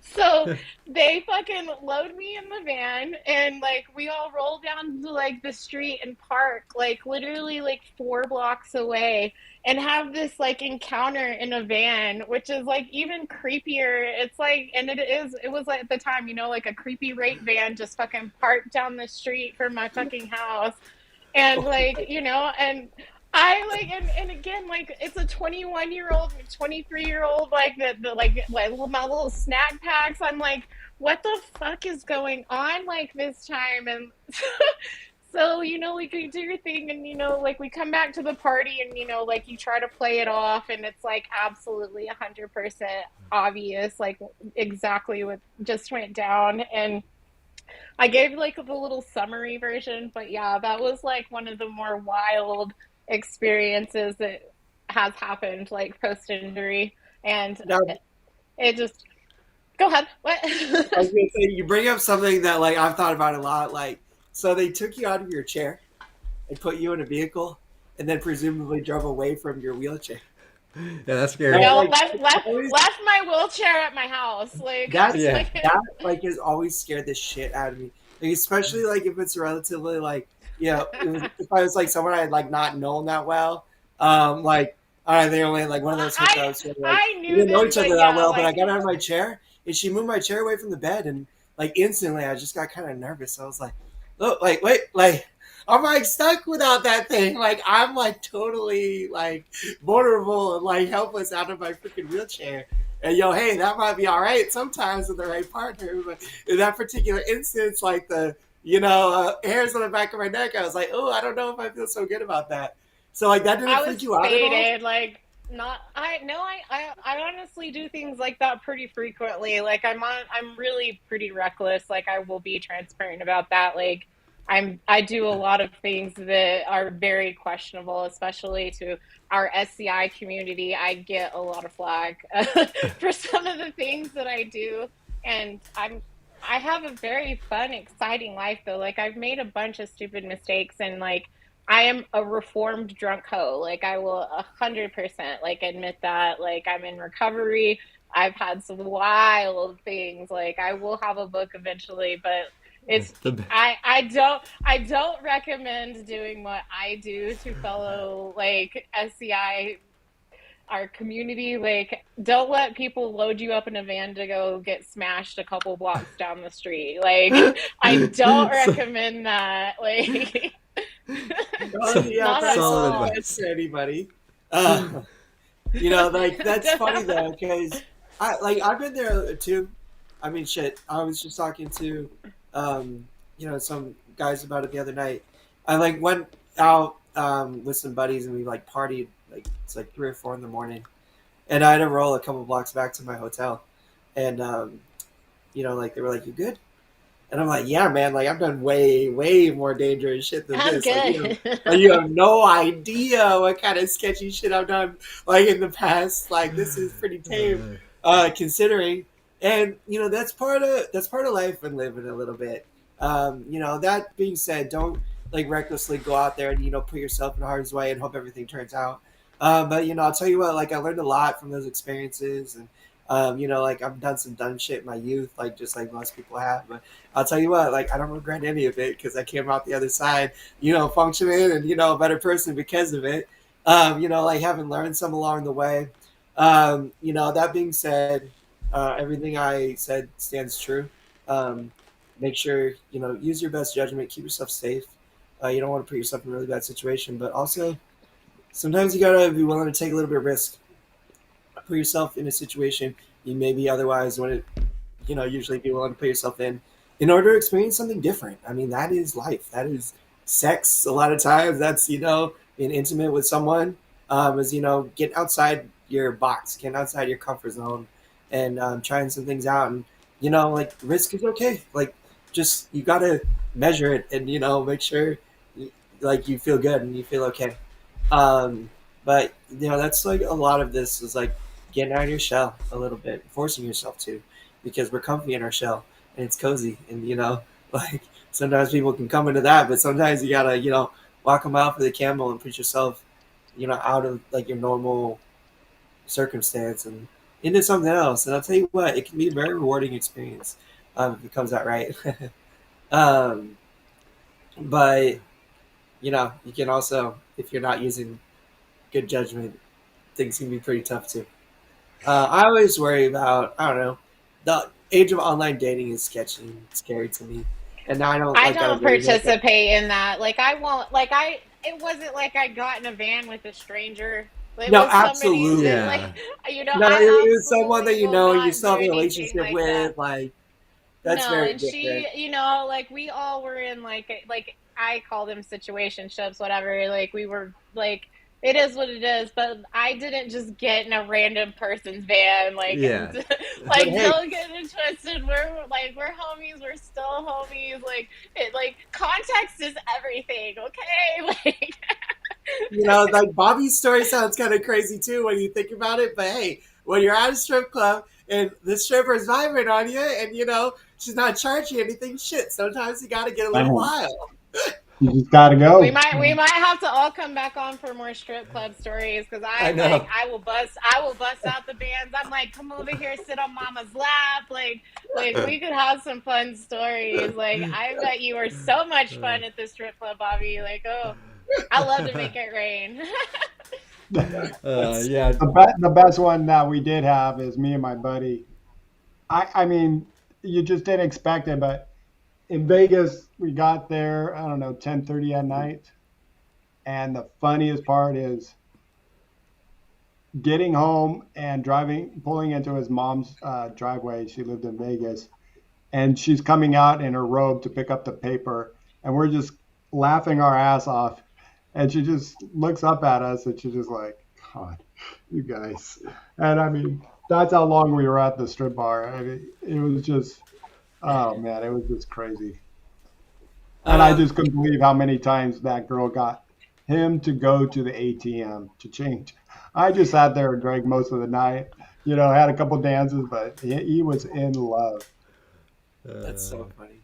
So they fucking load me in the van, and like we all roll down to like the street and park like literally like 4 blocks away, and have this like encounter in a van, which is like even creepier. It's like, and it was like at the time, like a creepy rape van just fucking parked down the street from my fucking house. And like, and I like, and again, like it's a 21-year-old, 23-year-old, like the like my little snack packs. I'm like, what the fuck is going on like this time? And so, like you do your thing, and like we come back to the party, and like you try to play it off, and it's like absolutely 100% obvious, like exactly what just went down. And I gave like the little summary version, but yeah, that was like one of the more wild experiences that has happened like post injury. And Now, it just go ahead. What? I was gonna say, you bring up something that like I've thought about a lot. Like, so they took you out of your chair and put you in a vehicle, and then presumably drove away from your wheelchair. Yeah, that's scary. No, Like, left my wheelchair at my house. Like That's Yeah. that like has always scared the shit out of me. Like, especially like if it's relatively like if I was like someone I had like not known that well. Like all right, they only had like one of those hookups where like I we knew didn't know them, each other but that yeah, well, but I like got out of my chair and she moved my chair away from the bed, and like instantly I just got kind of nervous. I was like, look, like wait, like I'm like stuck without that thing. Like I'm like totally like vulnerable and like helpless out of my freaking wheelchair. And hey, that might be all right sometimes with the right partner, but in that particular instance, like the hairs on the back of my neck, I was like, oh, I don't know if I feel so good about that. So like that didn't I freak was you out at all? faded, like not I no I honestly do things like that pretty frequently. Like I'm really pretty reckless. Like I will be transparent about that. Like I do a lot of things that are very questionable, especially to our SCI community. I get a lot of flack for some of the things that I do, and I have a very fun, exciting life though. Like I've made a bunch of stupid mistakes, and like I am a reformed drunk hoe. Like I will 100% like admit that. Like I'm in recovery. I've had some wild things. Like I will have a book eventually, but it's I don't recommend doing what I do to fellow like SCI our community. Like don't let people load you up in a van to go get smashed a couple blocks down the street. Like I don't recommend that. Like Yeah, that's solid not advice. to anybody. Like that's funny though, because I've been there too. I mean, shit. I was just talking to, some guys about it the other night. I like went out with some buddies and we like partied like it's like 3 or 4 in the morning, and I had to roll a couple blocks back to my hotel, and like they were like, "You good?" And I'm like, yeah, man, like I've done way, way more dangerous shit than I'm this. good. Like you have no idea what kind of sketchy shit I've done like in the past. Like this is pretty tame, considering. And that's part of life and living a little bit. That being said, don't like recklessly go out there and put yourself in harm's way and hope everything turns out. But I'll tell you what, like I learned a lot from those experiences, and like I've done some dumb shit in my youth, like just like most people have. But I'll tell you what, like I don't regret any of it because I came out the other side, functioning and a better person because of it. Like having learned some along the way. That being said, everything I said stands true. Um, Make sure use your best judgment, keep yourself safe. You don't want to put yourself in a really bad situation, but also sometimes you gotta be willing to take a little bit of risk. Put yourself in a situation you maybe otherwise wouldn't usually be willing to put yourself in order to experience something different. I mean, that is life. That is sex. A lot of times, that's being intimate with someone. Is getting outside your box, getting outside your comfort zone, and trying some things out. And like risk is okay. Like just you gotta measure it and make sure like you feel good and you feel okay. But that's like a lot of this is like getting out of your shell a little bit, forcing yourself to, because we're comfy in our shell and it's cozy, and like sometimes people can come into that, but sometimes you gotta walk them out for the camel and put yourself out of like your normal circumstance and into something else. And I'll tell you what, it can be a very rewarding experience if it comes out right. um, but you can also, if you're not using good judgment, things can be pretty tough too. I always worry about, I don't know, the age of online dating is sketchy and scary to me, and now I don't I like gotta don't worry about that. participate in that. Like I won't. It wasn't like I got in a van with a stranger. It No, was somebody that absolutely. like Yeah. No, I it was someone absolutely that will you not still do have a anything relationship like that. with. Like that's No, very and different. she, like we all were in like I call them situationships, whatever. Like we were like it is what it is, but I didn't just get in a random person's van, like and Yeah. But like hey, don't get it twisted. We're homies. We're still homies. Like context is everything. Okay, like like Bobby's story sounds kind of crazy too when you think about it. But hey, when you're at a strip club and the stripper's vibing on you, and she's not charging you anything, shit. Sometimes you got to get a little Man, wild. you just got to we go. might we might have to all come back on for more strip club stories because I know. I will bust out the bands. I'm like, come over here, sit on mama's lap. Like we could have some fun stories. Like I bet you were so much fun at the strip club, Bobby. Like, oh, I love to make it rain. That's Yeah. The best one that we did have is me and my buddy. I mean, you just didn't expect it, but in Vegas, we got there, I don't know, 10:30 at night. And the funniest part is getting home and pulling into his mom's driveway. She lived in Vegas, and she's coming out in her robe to pick up the paper, and we're just laughing our ass off. And she just looks up at us, and she's just like, "God, you guys." And I mean, that's how long we were at the strip bar. I mean, it was just, oh man, it was just crazy. And I um, just couldn't believe how many times that girl got him to go to the ATM to change. I just sat there and drank most of the night. Had a couple dances, but he was in love. that's Uh, so funny.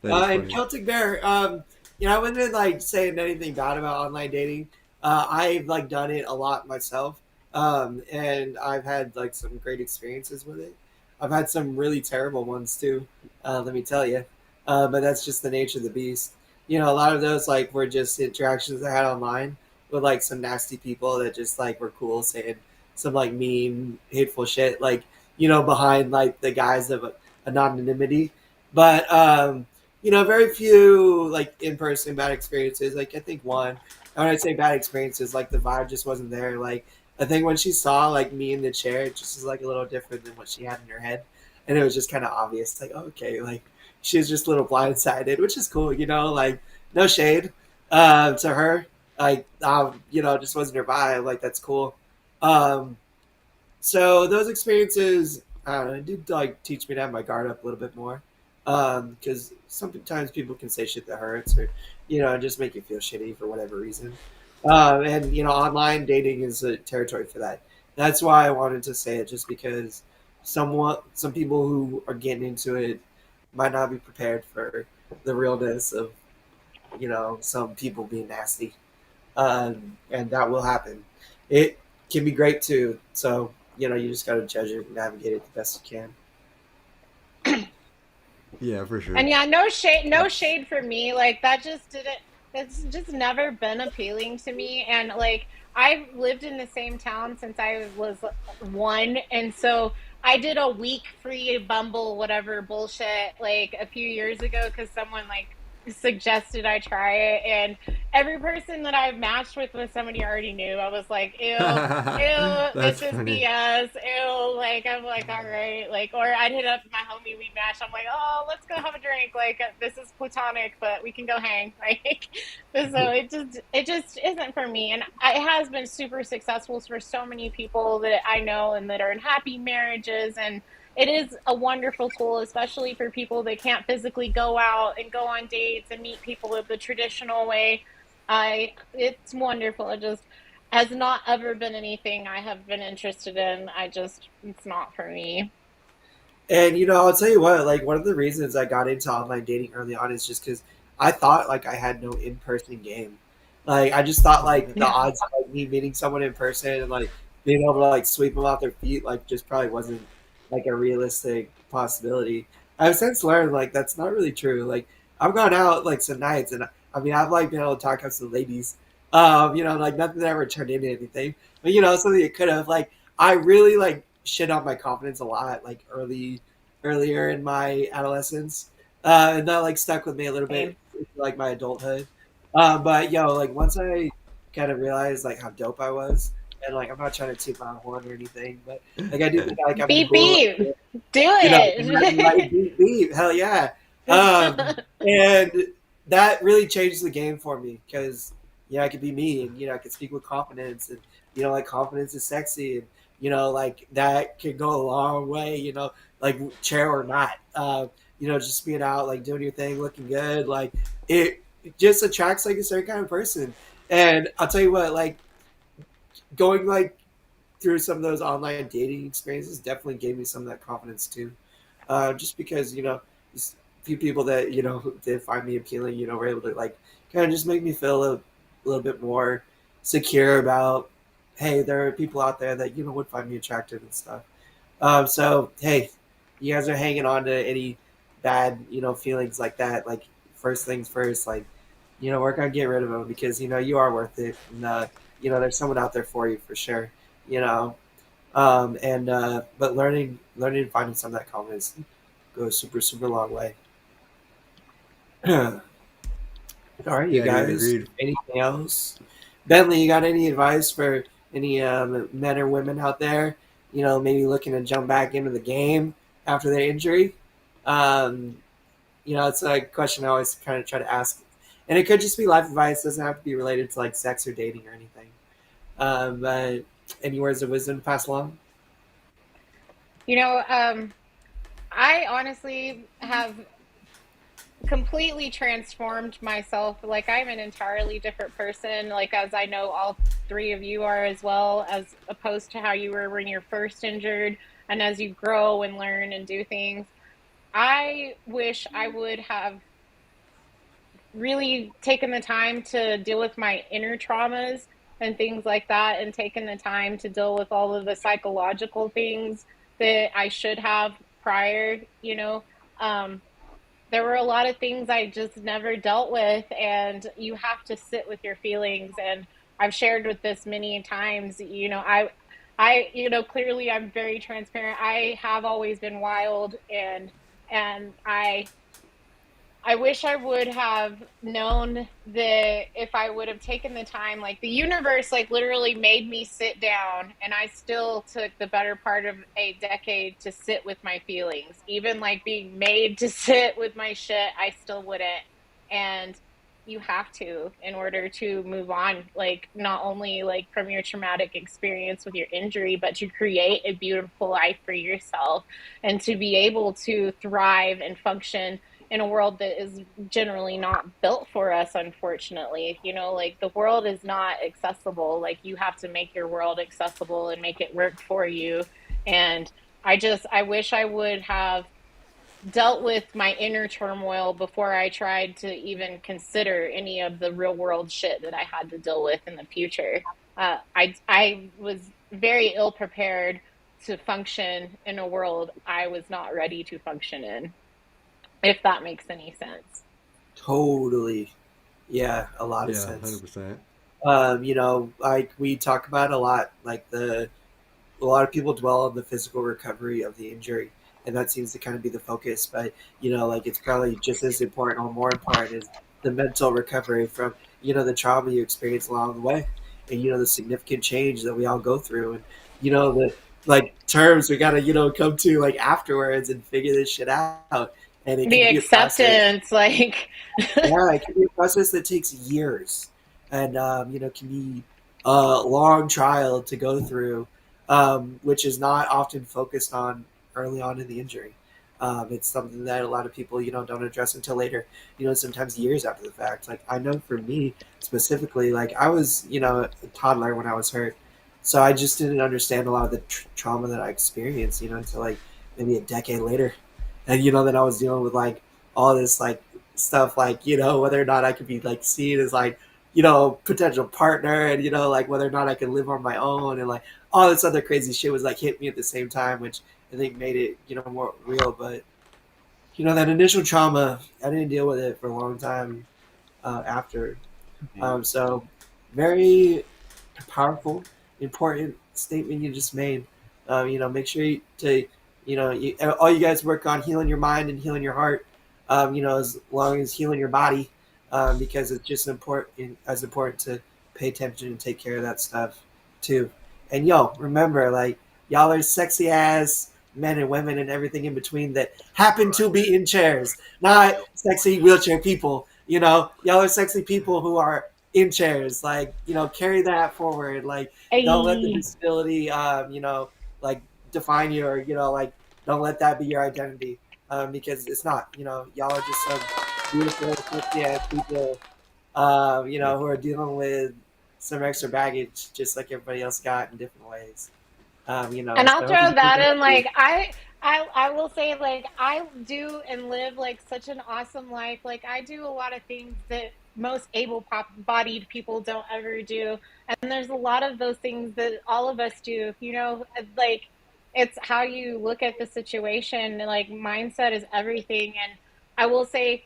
that is And funny. Celtic Bear, I wasn't like saying anything bad about online dating. I've like done it a lot myself, and I've had like some great experiences with it. I've had some really terrible ones too. Let me tell you, but that's just the nature of the beast. A lot of those like were just interactions I had online with like some nasty people that just like were cool, saying some like mean, hateful shit, like behind like the guise of anonymity. But very few like in person bad experiences. Like I think one, when I say bad experiences, like the vibe just wasn't there. Like I think when she saw like me in the chair, it just was like a little different than what she had in her head, and it was just kind of obvious, like, oh, okay, like she was just a little blindsided, which is cool, like no shade to her, like just wasn't her vibe, like that's cool. Um, so those experiences, I don't know, it did like teach me to have my guard up a little bit more, because sometimes people can say shit that hurts, or just make you feel shitty for whatever reason. And online dating is a territory for that. That's why I wanted to say it, just because some people who are getting into it might not be prepared for the realness of some people being nasty, and that will happen. It can be great too. So you just got to judge it and navigate it the best you can. Yeah, for sure. And yeah, no shade for me. Like that just didn't. It's just never been appealing to me. And like I've lived in the same town since I was one, and so I did a week free Bumble whatever bullshit like a few years ago because someone like suggested I try it, and every person that I've matched with was somebody I already knew. I was like, ew, ew, That's this is funny. BS. Ew, like I'm like, all right, like, or I'd hit up my homie, we'd match. I'm like, oh, let's go have a drink. Like this is platonic, but we can go hang. Like, so it just isn't for me, and it has been super successful for so many people that I know and that are in happy marriages, and it is a wonderful tool, especially for people that can't physically go out and go on dates and meet people the traditional way. It's wonderful. It just has not ever been anything I have been interested in. It's not for me. And I'll tell you what, like one of the reasons I got into online dating early on is just because I thought like I had no in person game. Like I just thought like the Yeah. odds of like, me meeting someone in person and like being able to like sweep them off their feet like just probably wasn't like a realistic possibility. I've since learned like that's not really true. Like I've gone out like some nights, and I mean I've like been able to talk to some ladies. Like nothing that ever turned into anything. But something it could have, like I really like shit on my confidence a lot like earlier in my adolescence, and that like stuck with me a little bit Same. into, like my adulthood. But like once I kind of realized like how dope I was, and like I'm not trying to toot my own horn or anything, but like I do think like I'm Beep cool. beep. Do Like it. beep beep, hell yeah. And that really changed the game for me because I could be me, and I could speak with confidence, and like confidence is sexy, and like that could go a long way, like chair or not, just being out, like doing your thing, looking good, like it just attracts like a certain kind of person. And I'll tell you what, like going like through some of those online dating experiences definitely gave me some of that confidence too. Just because just a few people that who did find me appealing, were able to like kind of just make me feel a little bit more secure about, hey, there are people out there that would find me attractive and stuff. So hey, you guys are hanging on to any bad feelings like that. Like first things first, like work on getting rid of them, because you are worth it, and there's someone out there for you for sure. You know, and but learning and finding some of that confidence goes super super long way. All right, you Yeah, dude, guys. agreed. Anything else? Bentley, you got any advice for any men or women out there? Maybe looking to jump back into the game after their injury. Um, it's a question I always kind of try to ask, and it could just be life advice. It doesn't have to be related to like sex or dating or anything. But any words of wisdom to pass along? You know, I honestly have completely transformed myself. Like I'm an entirely different person, like as I know all three of you are as well, as opposed to how you were when you're first injured, and as you grow and learn and do things. I wish I would have really taken the time to deal with my inner traumas and things like that, and taken the time to deal with all of the psychological things that I should have prior, um, there were a lot of things I just never dealt with, and you have to sit with your feelings. And I've shared with this many times. Clearly I'm very transparent. I have always been wild, and I wish I would have known that if I would have taken the time, like the universe, like literally made me sit down, and I still took the better part of a decade to sit with my feelings. Even like being made to sit with my shit, I still wouldn't. And you have to in order to move on, like not only like from your traumatic experience with your injury, but to create a beautiful life for yourself and to be able to thrive and function in a world that is generally not built for us, unfortunately. You know, like the world is not accessible. Like you have to make your world accessible and make it work for you. And I wish I would have dealt with my inner turmoil before I tried to even consider any of the real world shit that I had to deal with in the future. I was very ill prepared to function in a world I was not ready to function in, if that makes any sense. Totally. Yeah, a lot of Yeah, hundred sense. percent. Like we talk about a lot, like a lot of people dwell on the physical recovery of the injury, and that seems to kind of be the focus. But like it's probably just as important or more important is the mental recovery from the trauma you experience along the way, and the significant change that we all go through, and the like terms we gotta come to like afterwards and figure this shit out, and it The can be a process. acceptance, like, Yeah, it can be a process that takes years, and can be a long trial to go through, which is not often focused on early on in the injury. It's something that a lot of people don't address until later. Sometimes years after the fact. Like I know for me specifically, like I was a toddler when I was hurt, so I just didn't understand a lot of the trauma that I experienced. Until like maybe a decade later, and then I was dealing with like all this like stuff like whether or not I could be like seen as like potential partner, and like whether or not I could live on my own, and like all this other crazy shit was like hit me at the same time, which I think made it more real. But that initial trauma, I didn't deal with it for a long time after. Yeah. So very powerful, important statement you just made. Make sure all you guys work on healing your mind and healing your heart. As long as healing your body, because it's just important to pay attention and take care of that stuff too. And remember, like y'all are sexy ass men and women and everything in between that happen to be in chairs, not sexy wheelchair people. Y'all are sexy people who are in chairs. Like carry that forward. Like don't let the hey, disability like define you, or like don't let that be your identity, because it's not. Y'all are just some beautiful sexy ass people Yeah. who are dealing with some extra baggage just like everybody else got in different ways. and So I'll I hope you throw guys that are in, happy. like, I will say, like, I do and live like such an awesome life. Like, I do a lot of things that most able-bodied people don't ever do, and there's a lot of those things that all of us do. Like it's how you look at the situation. Like mindset is everything, and I will say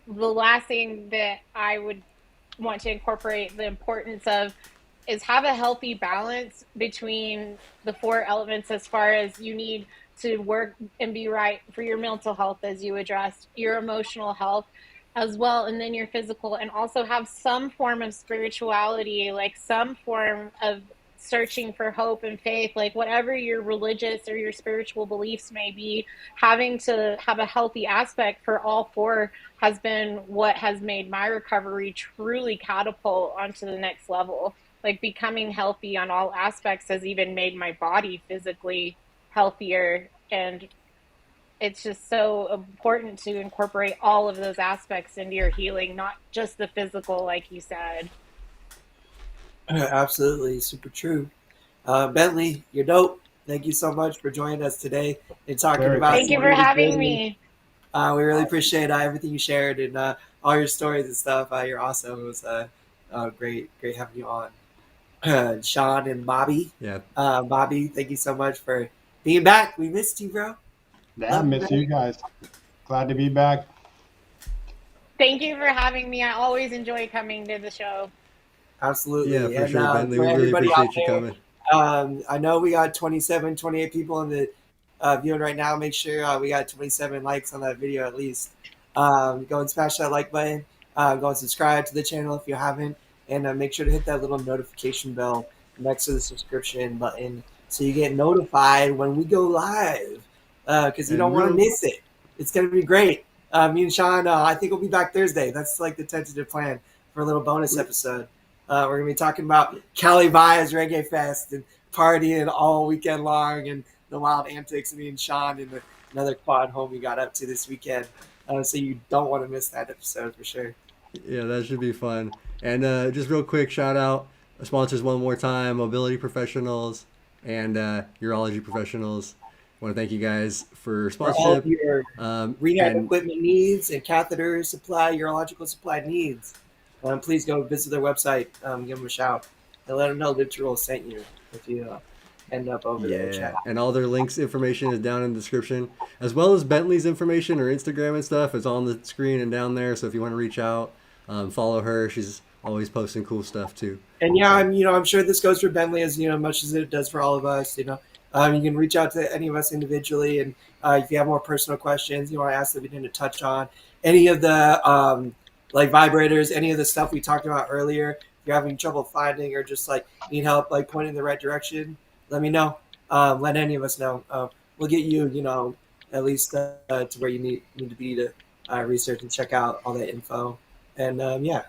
the last thing that I would want to incorporate the importance of is have a healthy balance between the four elements, as far as you need to work and be right for your mental health, as you addressed, your emotional health as well, and then your physical, and also have some form of spirituality, like some form of searching for hope and faith, like whatever your religious or your spiritual beliefs may be. Having to have a healthy aspect for all four has been what has made my recovery truly catapult onto the next level. Like becoming healthy on all aspects has even made my body physically healthier. And it's just so important to incorporate all of those aspects into your healing, not just the physical, like you said. Absolutely, super true. Bentley, you're dope. Thank you so much for joining us today and talking Very about Thank some you cool. for nitty having gritty. me. We really Awesome. appreciate everything you shared, and all your stories and stuff. You're awesome. It was great having you on. Shawn and Bobby. Yeah. Bobby, thank you so much for being back. We missed you, bro. Yeah, Love you, miss man. you guys. Glad to be back. Thank you for having me. I always enjoy coming to the show. Yeah, Absolutely. for And sure, Bentley. for We really everybody out appreciate you there, coming. I know we got 27, 28 people in the viewing right now. Make sure we got 27 likes on that video at least. Go and smash that like button. Go and subscribe to the channel if you haven't, and make sure to hit that little notification bell next to the subscription button so you get notified when we go live. Because you don't want to miss it. It's gonna be great. Me and Shawn, I think we'll be back Thursday. That's like the tentative plan for a little bonus episode. We're gonna be talking about Cali Vibes Reggae Fest and partying all weekend long and the wild antics of me and Shawn and another quad home we got up to this weekend. So you don't want to miss that episode for sure. Yeah, that should be fun. And just real quick, shout out sponsors one more time: Mobility Professionals and Urology Professionals. I want to thank you guys for For all sponsorship. of your rehab equipment needs and catheter supply, urological supply needs, please go visit their website, give them a shout, and let them know Live to Roll sent you if you end up over there. Chat. And all their links information is down in the description, as well as Bentli's information, her Instagram and stuff is on the screen and down there. So if you want to reach out, follow her. She's always posting cool stuff too. And yeah, I'm sure this goes for Bentli as much as it does for all of us. You can reach out to any of us individually, and if you have more personal questions, you want to ask that we didn't touch on any of the like vibrators, any of the stuff we talked about earlier. If you're having trouble finding or just like need help, like pointing in the right direction, let me know. Let any of us know. We'll get you, at least to where you need to be to research and check out all that info. And yeah,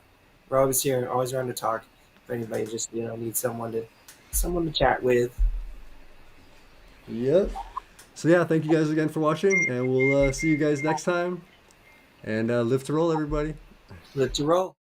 we're always here, always around to talk. If anybody just needs someone to chat with. Yep. So yeah, thank you guys again for watching, and we'll see you guys next time. And live to roll, everybody. Live to roll.